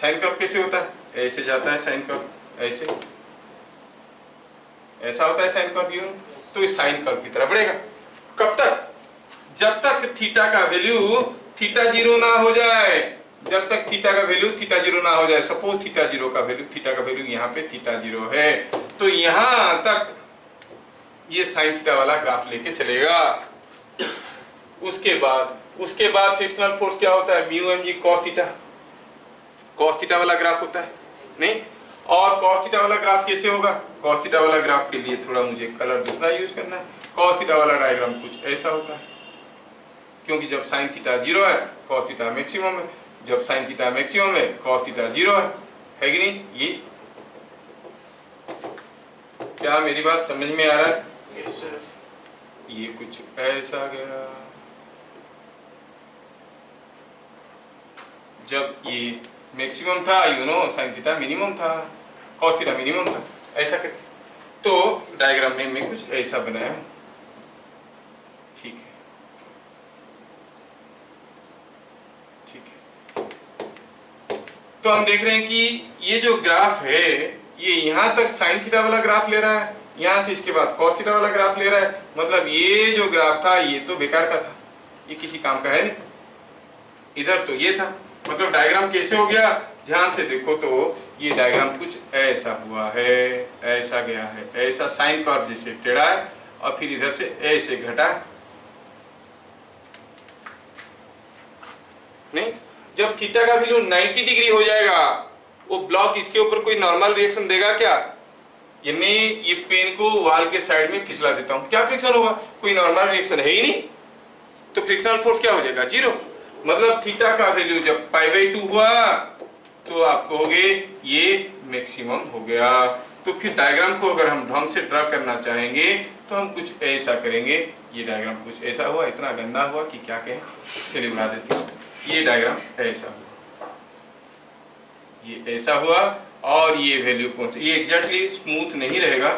साइन कर्व कैसे होता है? ऐसे जाता है साइन कर्व, ऐसे ऐसा होता है साइन कर्व, यूं। तो इस साइन कर्व की तरह बढ़ेगा। कब तक? जब तक थीटा का वैल्यू थीटा 0 ना हो जाए। जब तक थीटा का वैल्यू थीटा 0 ना हो जाए। सपोज थीटा का वैल्यू यहाँ पे थीटा 0 है, तो यहां तक ये साइन थीटा वाला ग्राफ लेके चलेगा। उसके बाद फ्रिक्शनल फोर्स क्या होता है? म्यू mg cos थीटा वाला ग्राफ होता है, नहीं? और cos थीटा वाला ग्राफ कैसे होगा? cos थीटा वाला ग्राफ के लिए थोड़ा मुझे कलर दूसरा यूज करना है। cos थीटा वाला डायग्राम कुछ ऐसा होता है, क्योंकि जब साइन थीटा 0 है cos थीटा मैक्सिमम है, जब साइन थीटा मैक्सिमम है cos थीटा 0 है कि नहीं? ये क्या मेरी बात समझ में आ रहा है? Yes sir. ये कुछ ऐसा गया। जब ये मैक्सिमम था, साइन थीटा मिनिमम था, cos थीटा मिनिमम था, ऐसा कर। तो डायग्राम में मैं कुछ ऐसा बनाया, ठीक है, ठीक है। तो हम देख रहे हैं कि ये जो ग्राफ है ये यहां तक साइन थीटा वाला ग्राफ ले रहा है, यहां से इसके बाद cos थीटा वाला ग्राफ ले रहा है। मतलब ये जो ग्राफ था ये तो बेकार का था, ये किसी काम का है नहीं। इधर तो ये था, मतलब डायग्राम कैसे हो गया? ध्यान से देखो तो ये डायग्राम कुछ ऐसा हुआ है, ऐसा गया है, ऐसा साइन कर्व जैसे टेढ़ा है और फिर इधर से ऐसे घटा है, नहीं? जब थीटा का वैल्यू 90 डिग्री हो जाएगा, वो ब्लॉक इसके ऊपर कोई नॉर्मल रिएक्शन देगा क्या? ये मैं ये पेन को वॉल के साइड में फिसला देता हूं, क्या फ्रिक्शन होगा? कोई नॉर्मल रिएक्शन है ही नहीं, तो फ्रिक्शनल फोर्स क्या हो जाएगा? 0। मतलब थीटा का वैल्यू जब π/2 हुआ तो आप कहोगे ये मैक्सिमम हो गया। तो फिर डायग्राम को अगर हम ढंग से ड्रा करना चाहेंगे तो हम कुछ ऐसा करेंगे। ये डायग्राम कुछ ऐसा हुआ, इतना गंदा हुआ कि क्या कहें, चलिए बना देते हैं। ये डायग्राम ऐसा हुआ, ये ऐसा हुआ और ये वैल्यू पहुंचे। ये एग्जैक्टली स्मूथ नहीं रहेगा,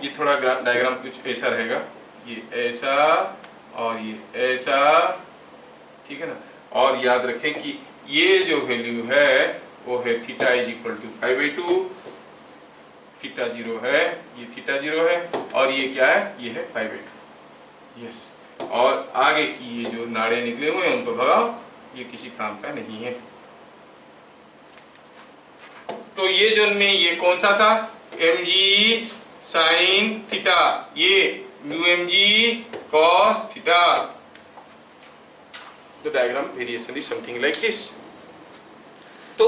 ये थोड़ा डायग्राम कुछ ऐसा रहेगा, ये ऐसा और ये ऐसा, ठीक है ना? और याद रखें कि ये जो वैल्यू है वो है theta is equal to π/2, theta 0 है, ये थीटा 0 है और ये क्या है? ये है π/2। यस, और आगे की ये जो नाड़े निकले हुए हैं उनको भगाओ, ये किसी काम का नहीं है। तो ये जो में ये कौन सा था? mg sin थीटा, ये mu mg cos theta. The diagram variation is something like this। तो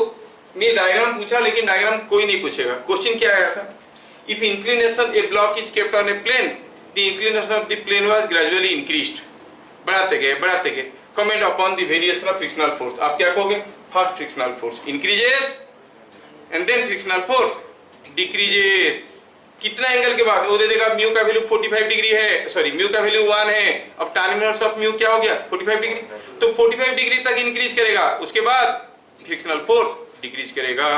मैं डायग्राम पूछा लेकिन डायग्राम कोई नहीं पूछेगा। क्वेश्चन क्या आया था? If inclination a block is kept on a plane, the inclination of the plane was gradually increased। बढ़ाते गए। Comment upon the variation of frictional force। आप क्या कहोगे? First frictional force increases and then frictional force decreases। कितना angle के बाद? वो दे देगा म्यू का वैल्यू 45 डिग्री है, सॉरी म्यू का वैल्यू 1 है। अब tan इनवर्स ऑफ म्यू क्या हो गया? 45 डिग्री। तो 45 डिग्री तक इंक्रीज करेगा, उसके बाद फ्रिक्शनल फोर्स डिक्रीज करेगा।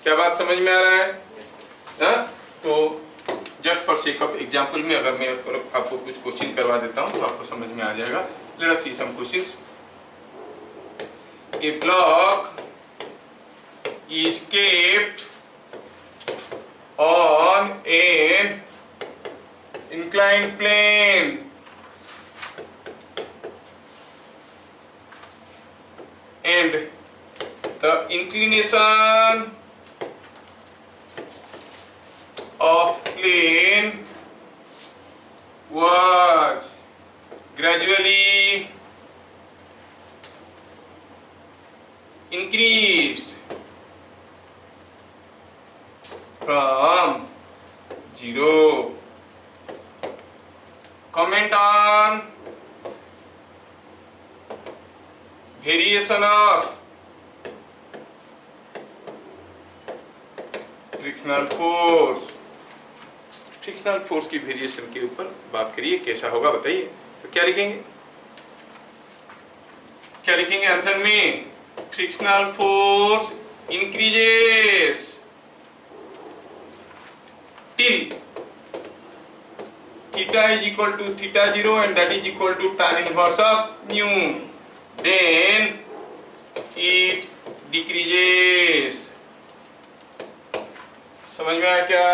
क्या बात समझ में आ रहा है? हाँ? तो just for sake of example में अगर मैं आपको कुछ क्वेश्चन करवा देता हूँ तो आपको समझ में आ जाएगा। Let us see some questions. A block is kept on an inclined plane and the inclination of plane was gradually increased from 0. Comment on variation of frictional force. Frictional force की वेरिएशन के ऊपर बात करिए, कैसा होगा बताइए। तो क्या लिखेंगे? क्या लिखेंगे आंसर में? Frictional force increases till theta is equal to theta 0 and that is equal to tan inverse of mu, then it decreases। समझ में आया क्या?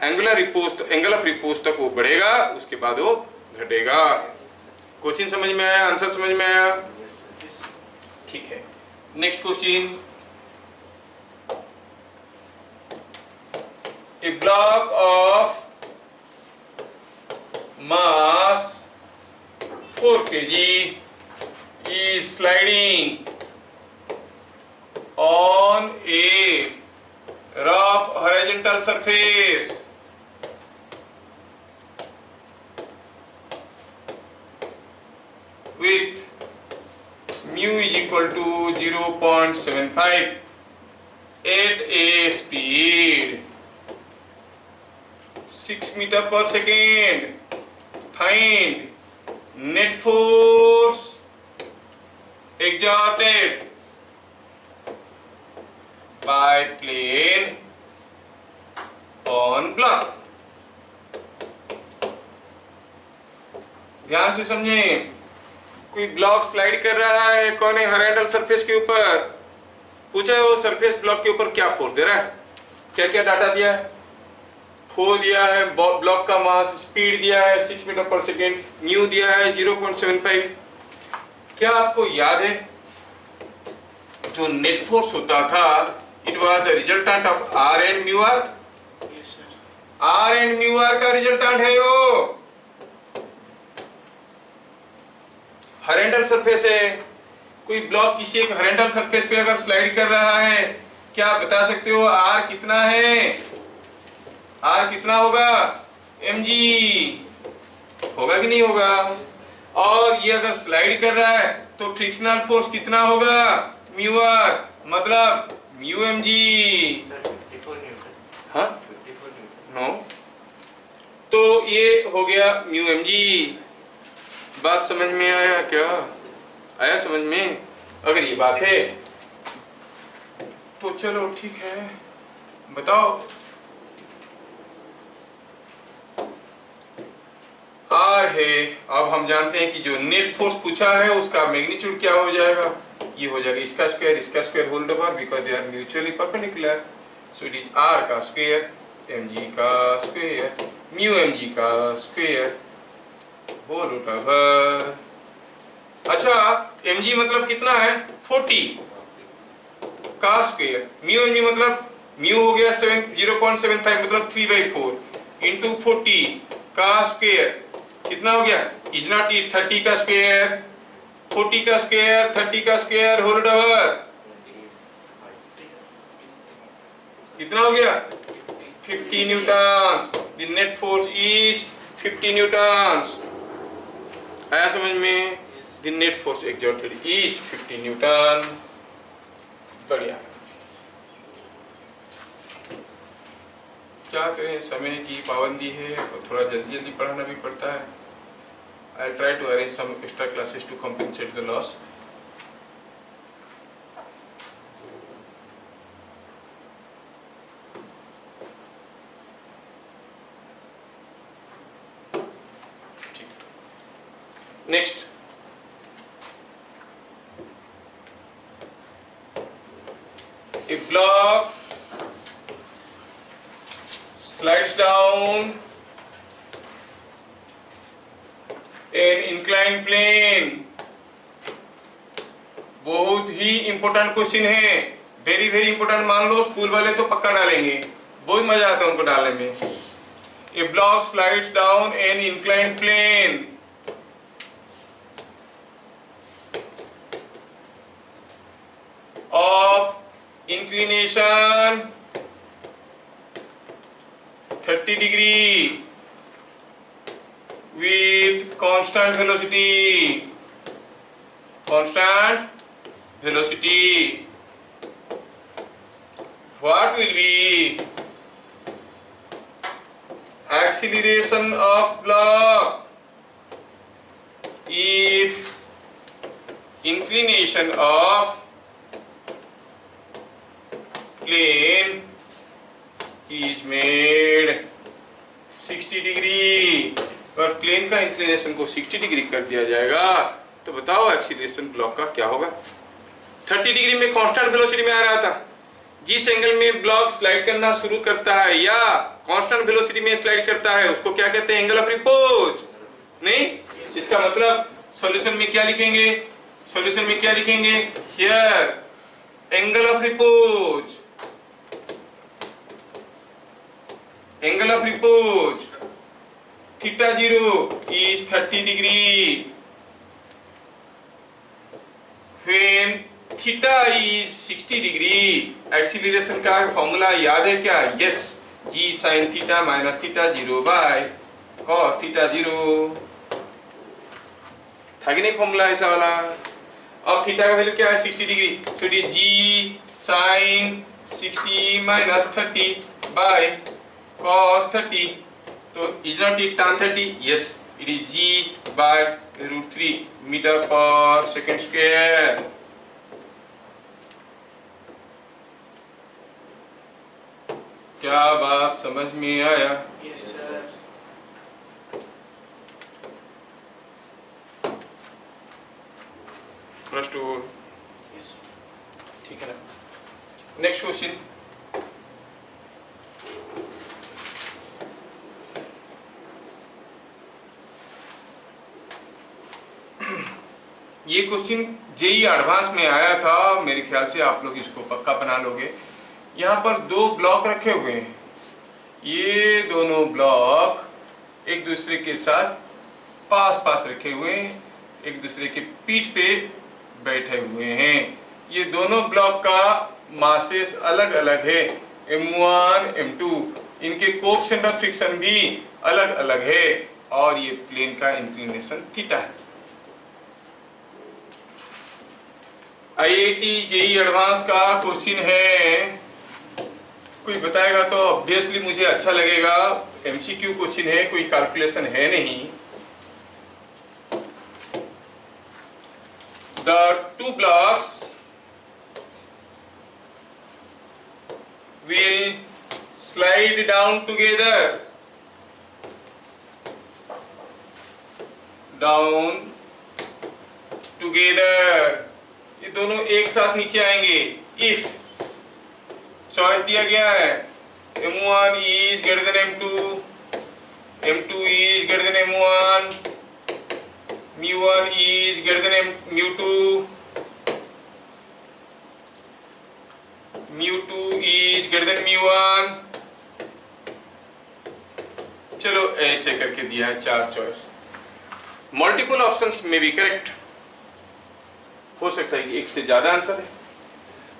एंगल ऑफ रिपोज तक वो बढ़ेगा, उसके बाद वो घटेगा। क्वेश्चन समझ में आया? आंसर समझ में आया? ठीक है। Next question. A block of mass 4 kg is sliding on a rough horizontal surface with mu is equal to 0.75 at a speed 6 meter per second. Find net force exerted by plane on block। ध्यान से समझें। कोई block slide कर रहा है कौन है horizontal surface के ऊपर। पूछा है वो सरफेस ब्लॉक के ऊपर क्या फोर्स दे रहा है, क्या क्या डाटा दिया है। फोर्स दिया है, ब्लॉक का मास, स्पीड दिया है 6 मीटर पर सेकेंड, न्यू दिया है 0.75। क्या आपको याद है जो नेट फोर्स होता था it was the resultant of R and mu R. R and mu R का रिजल्टेंट है वो। हॉरिजॉन्टल सरफेस है, कोई ब्लॉक किसी एक हॉरिजॉन्टल सरफेस पे अगर स्लाइड कर रहा है, क्या आप बता सकते हो आर कितना है? आर कितना होगा? mg होगा कि नहीं होगा? और ये अगर स्लाइड कर रहा है तो फ्रिक्शनल फोर्स कितना होगा? म्यू आर, मतलब म्यू mg। हाँ नो, तो ये हो गया म्यू mg। बात समझ में आया क्या? आया समझ में? अगर ये बात है तो चलो ठीक है, बताओ। आर है, अब हम जानते हैं कि जो नेट फोर्स पूछा है उसका मैग्नीट्यूड क्या हो जाएगा? ये हो जाएगा इसका square whole over because they are mutually perpendicular, so it is R का स्क्वायर mg का स्क्वायर म्यू mg का स्क्वायर होल ओवर। अच्छा, mg मतलब कितना है? 40 का स्क्वायर, म्यू mg मतलब म्यू हो गया 0.75 मतलब 3/4 इंटू 40 का स्क्वायर कितना हो गया? इज नॉट इट 30 का स्क्वायर, 40 का स्क्वायर, 30 का स्क्वायर होल ओवर कितना हो गया? 50 Newton. The net force is 50 Newton. आया समझ में? The net force exerted is 50 Newton. बढ़िया। क्या करें, समय की पाबंदी है और थोड़ा जल्दी जल्दी पढ़ाना भी पड़ता है। I'll try to arrange some extra classes to compensate the loss. Next, a block slides down an inclined plane. बहुत ही इंपॉर्टेंट क्वेश्चन है, वेरी वेरी इंपॉर्टेंट। मान लो स्कूल वाले तो पक्का डालेंगे, बहुत मजा आता है उनको डालने में। A block slides down an inclined plane of inclination 30 degree with constant velocity. Constant velocity. What will be acceleration of block if inclination of plane is made 60 degree? और प्लेन का इंक्लिनेशन को 60 डिग्री कर दिया जाएगा तो बताओ acceleration block का क्या होगा। 30 डिग्री में कांस्टेंट वेलोसिटी में आ रहा था, जिस एंगल में ब्लॉक स्लाइड करना शुरू करता है या कांस्टेंट वेलोसिटी में स्लाइड करता है उसको क्या कहते हैं? Angle of repose. नहीं, इसका मतलब सॉल्यूशन में क्या लिखेंगे? सॉल्यूशन में क्या लिखेंगे? Here angle of repose, angle of repose theta 0 is 30 degree when theta is 60 degree। Acceleration का फॉर्मूला याद है क्या? Yes, g sin theta minus theta 0 by cos theta 0। था कि नहीं फॉर्मूला ऐसा वाला? अब थीटा का वैल्यू क्या है? 60 degree, so it is g sin 60 minus 30 by cos 30, तो is not it tan 30? Yes, it is g by root 3 meter per second square। क्या बात समझ में आया? Yes sir. First over, yes ठीक है ना? नेक्स्ट क्वेश्चन, ये क्वेश्चन जेई एडवांस में आया था, मेरे ख्याल से आप लोग इसको पक्का बना लोगे। यहाँ पर दो ब्लॉक रखे हुए हैं, ये दोनों ब्लॉक एक दूसरे के साथ पास पास रखे हुए हैं, एक दूसरे के पीठ पे बैठे हुए हैं। ये दोनों ब्लॉक का मासेस अलग अलग है, m1 m2, इनके कोएफिशिएंट ऑफ फ्रिक्शन भी अलग अलग है और ये प्लेन का इंक्लिनेशन थीटा है। IIT जेई एडवांस का क्वेश्चन है, कोई बताएगा तो ऑब्वियसली मुझे अच्छा लगेगा। MCQ क्वेश्चन है, कोई कैलकुलेशन है नहीं। The two blocks will slide down together, down together, ये दोनों एक साथ नीचे आएंगे। इफ चॉइस दिया गया है m1 is greater than m2, m2 is greater than m1, mu1 is greater than mu2, mu2 is greater than mu1। चलो ऐसे करके दिया है चार चॉइस, मल्टीपल ऑप्शंस में भी करेक्ट हो सकता है कि एक से ज्यादा आंसर है।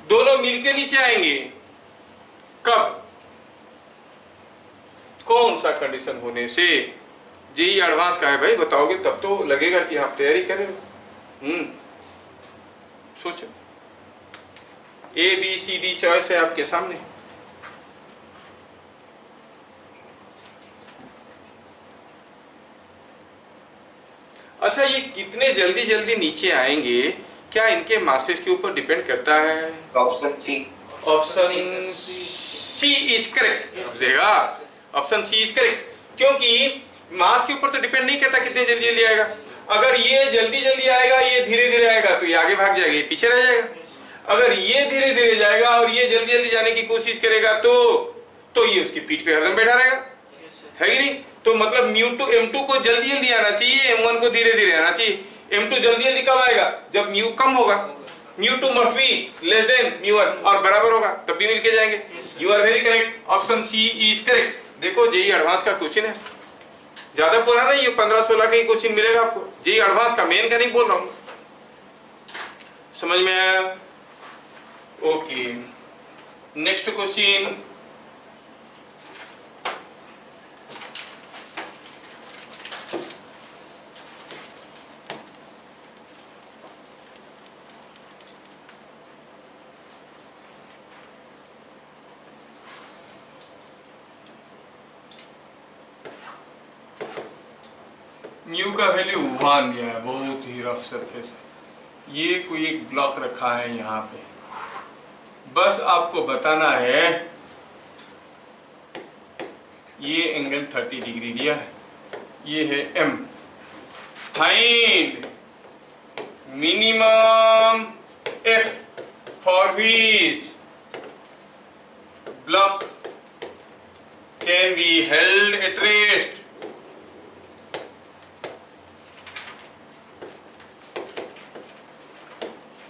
दोनों मिलके नीचे आएंगे कब? कौन सा कंडीशन होने से? जेई एडवांस का है भाई, बताओगे तब तो लगेगा कि आप तैयारी कर रहे हो। सोचो, A B C D choice है आपके सामने। अच्छा, ये कितने जल्दी जल्दी नीचे आएंगे, क्या इनके मासेस के ऊपर डिपेंड करता है? Option C. Option C is correct देगा, ऑप्शन सी इज करेक्ट, क्योंकि मास के ऊपर तो डिपेंड नहीं करता कितने जल्दी जल्दी आएगा। अगर ये जल्दी जल्दी आएगा, ये धीरे धीरे आएगा, तो ये आगे भाग जाएगा, ये पीछे रह जाएगा। अगर ये धीरे धीरे जाएगा और ये जल्दी जल्दी जाने की कोशिश करेगा तो ये उसकी पीठ पे हरदम बैठा रहेगा, है कि नहीं? तो मतलब m2 को जल्दी जल्दी आना चाहिए, m1 को धीरे धीरे आना चाहिए। m2 जल्दी जल्दी कब आएगा? जब म्यू कम होगा, μ2 must be less than μ1, और बराबर होगा तब भी मिलके जाएंगे। You are very correct, option C is correct. देखो जेई एडवांस का क्वेश्चन है, ज्यादा पुराना नहीं, ये 15-16 का ही क्वेश्चन मिलेगा आपको, जेई एडवांस का, मेन का नहीं बोल रहा हूँ। समझ में आया? Okay, next question. म्यू का वैल्यू 1 दिया है, बहुत ही रफ सरफेस है। ये कोई एक ब्लॉक रखा है यहाँ पे, बस आपको बताना है ये एंगल 30 डिग्री दिया है, ये है m। Find minimum f for which block can be held at rest।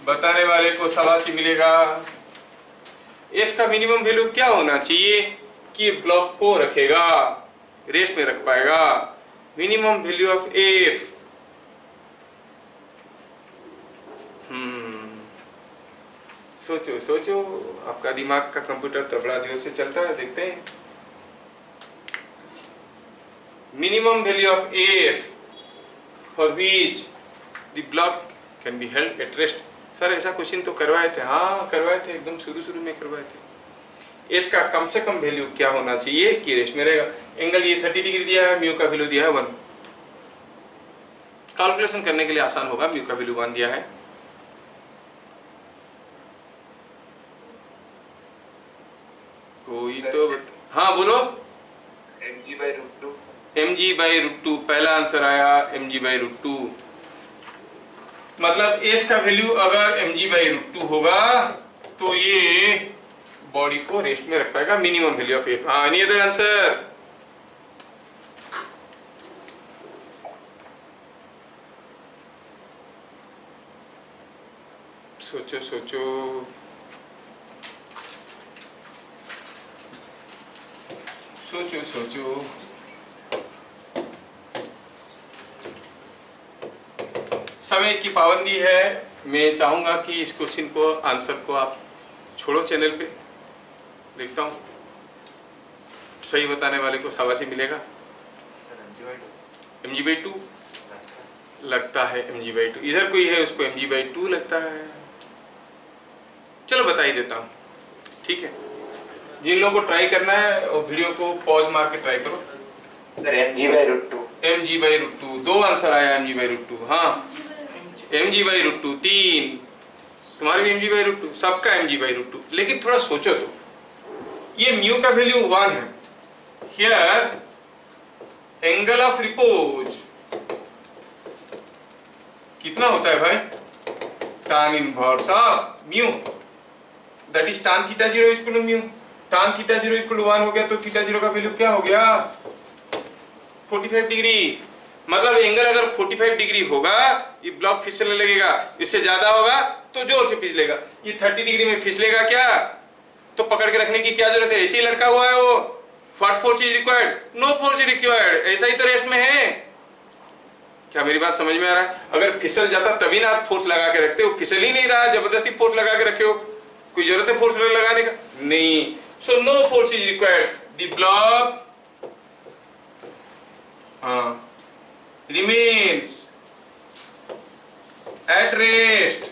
बताने वाले को शाबाशी मिलेगा। f का मिनिमम वैल्यू क्या होना चाहिए कि ब्लॉक को रखेगा, रेस्ट में रख पाएगा। मिनिमम वैल्यू ऑफ f, सोचो सोचो, आपका दिमाग का कंप्यूटर तो बड़ा जोर से चलता है, देखते हैं। Minimum value of f for which the block can be held at rest। Sir ऐसा क्वेश्चन तो करवाए थे, हाँ करवाए थे, एकदम शुरू में करवाए थे। एफ का कम से कम वैल्यू क्या होना चाहिए कि रेस्ट में रहेगा। एंगल ये 30 डिग्री दिया है, म्यू का वैल्यू दिया है 1। कैलकुलेशन करने के लिए आसान होगा, म्यू का वैल्यू 1 दिया है। कोई तो हाँ बोलो। mg/√2। mg/√2 पहला आंसर आया, mg/√2। मतलब f का वैल्यू अगर mg/√2 होगा तो ये बॉडी को रेस्ट में रख पाएगा, मिनिमम वैल्यू ऑफ f। हाँ, एनी अदर आंसर? सोचो सोचो, सोचो सोचो। समय की पाबंदी है, मैं चाहूंगा कि इस क्वेश्चन को, आंसर को आप छोड़ो चैनल पे, देखता हूँ सही बताने वाले को शाबाशी मिलेगा। mg/2 लगता है, mg/2 इधर कोई है उसको mg/2 लगता है। चलो बता ही देता हूँ, ठीक है। जिन लोगों को ट्राई करना है वो वीडियो को पॉज मार के ट्राई करो। Sir mg/√2। mg/√2 दो आंसर आया, mg/√2। हाँ mg/√2 3, तुम्हारे भी mg/√2, सबका mg/√2। लेकिन थोड़ा सोचो तो, ये म्यू का वैल्यू 1 है। हियर एंगल ऑफ रिपोज कितना होता है भाई? tan inverse of mu, that is tan theta 0 equal to mu. tan theta 0 equal to 1 हो गया तो थीटा 0 का वैल्यू क्या हो गया? 45 डिग्री। मतलब एंगल अगर 45 डिग्री होगा ये ब्लॉक फिसलने लगेगा, इससे ज्यादा होगा तो जोर से फिसलेगा। ये 30 डिग्री में फिसलेगा क्या? तो पकड़ के रखने की क्या जरूरत है, ऐसे ही लटका हुआ है वो। What force is required? No force is required, ऐसा ही तो रेस्ट में है। क्या मेरी बात समझ में आ रहा है? अगर फिसल जाता तभी ना आप फोर्स लगा के रखते हो, फिसल ही नहीं रहा, जबरदस्ती फोर्स लगा के रखे हो, कोई जरूरत है फोर्स लगाने का? नहीं। So no force is required, the block remains at rest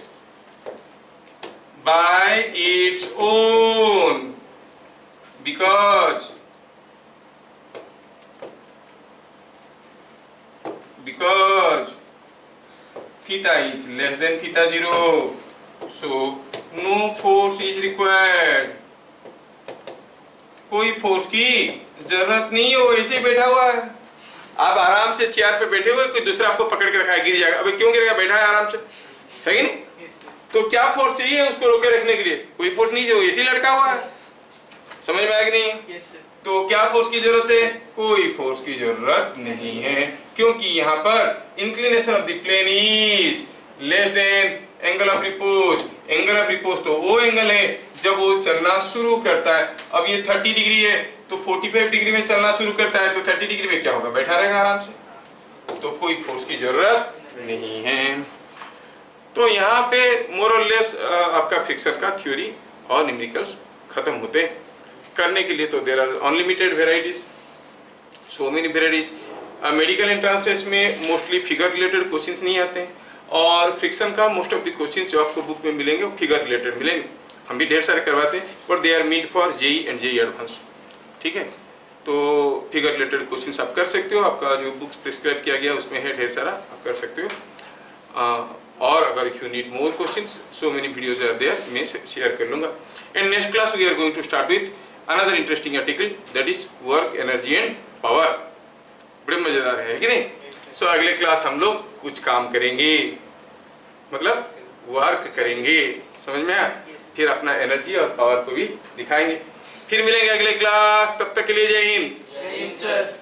by its own because theta is less than theta 0, so no force is required। कोई फोर्स की जरूरत नहीं है, वो ऐसे ही बैठा हुआ है। आप आराम से चेयर पे बैठे हुए, कोई दूसरा आपको पकड़ के रखा है, गिर जाएगा। अबे क्यों गिरेगा, बैठा है आराम से, है कि नहीं? तो क्या फोर्स चाहिए उसको रोके रखने के लिए? कोई फोर्स नहीं चाहिए, ऐसे ही लटका हुआ है। समझ में आया कि नहीं? तो क्या फोर्स की जरूरत है? कोई फोर्स की जरूरत नहीं है, क्योंकि यहाँ पर inclination of the plane is less than angle of repose. Angle of repose तो वो एंगल है जब वो चलना शुरू करता है। अब ये 30 डिग्री है, तो 45 डिग्री में चलना शुरू करता है, तो 30 डिग्री में क्या होगा, बैठा रहेगा आराम से, तो कोई फोर्स की जरूरत नहीं है। तो यहाँ पे मोर और लेस आपका फ्रिक्शन का थ्योरी और न्यूमेरिकल्स खत्म होते हैं। करने के लिए तो there are unlimited varieties, so many varieties. Medical entrances में मोस्टली फिगर रिलेटेड क्वेश्चंस नहीं आते हैं, और फ्रिक्शन का मोस्ट ऑफ द क्वेश्चंस जो आपको बुक में मिलेंगे वो फिगर रिलेटेड मिलेंगे। हम भी ढेर सारे करवाते हैं, but they are meant for JEE and JEE advance. ठीक है, तो फिगर रिलेटेड क्वेश्चंस आप कर सकते हो, आपका जो बुक्स प्रिस्क्राइब किया गया उसमें है ढेर सारा, आप कर सकते हो। और अगर if you need more questions, so many videos are there, मैं शेयर कर लूंगा। And next class we are going to start with another interesting article, that is work, energy and power. बड़े मजेदार है कि नहीं? सो अगले क्लास हम लोग कुछ काम करेंगे, मतलब वर्क करेंगे, समझ में आया? फिर अपना एनर्जी और पावर को भी दिखाएंगे। फिर मिलेंगे अगले क्लास, तब तक के लिए जय हिंद। जय हिंद सर।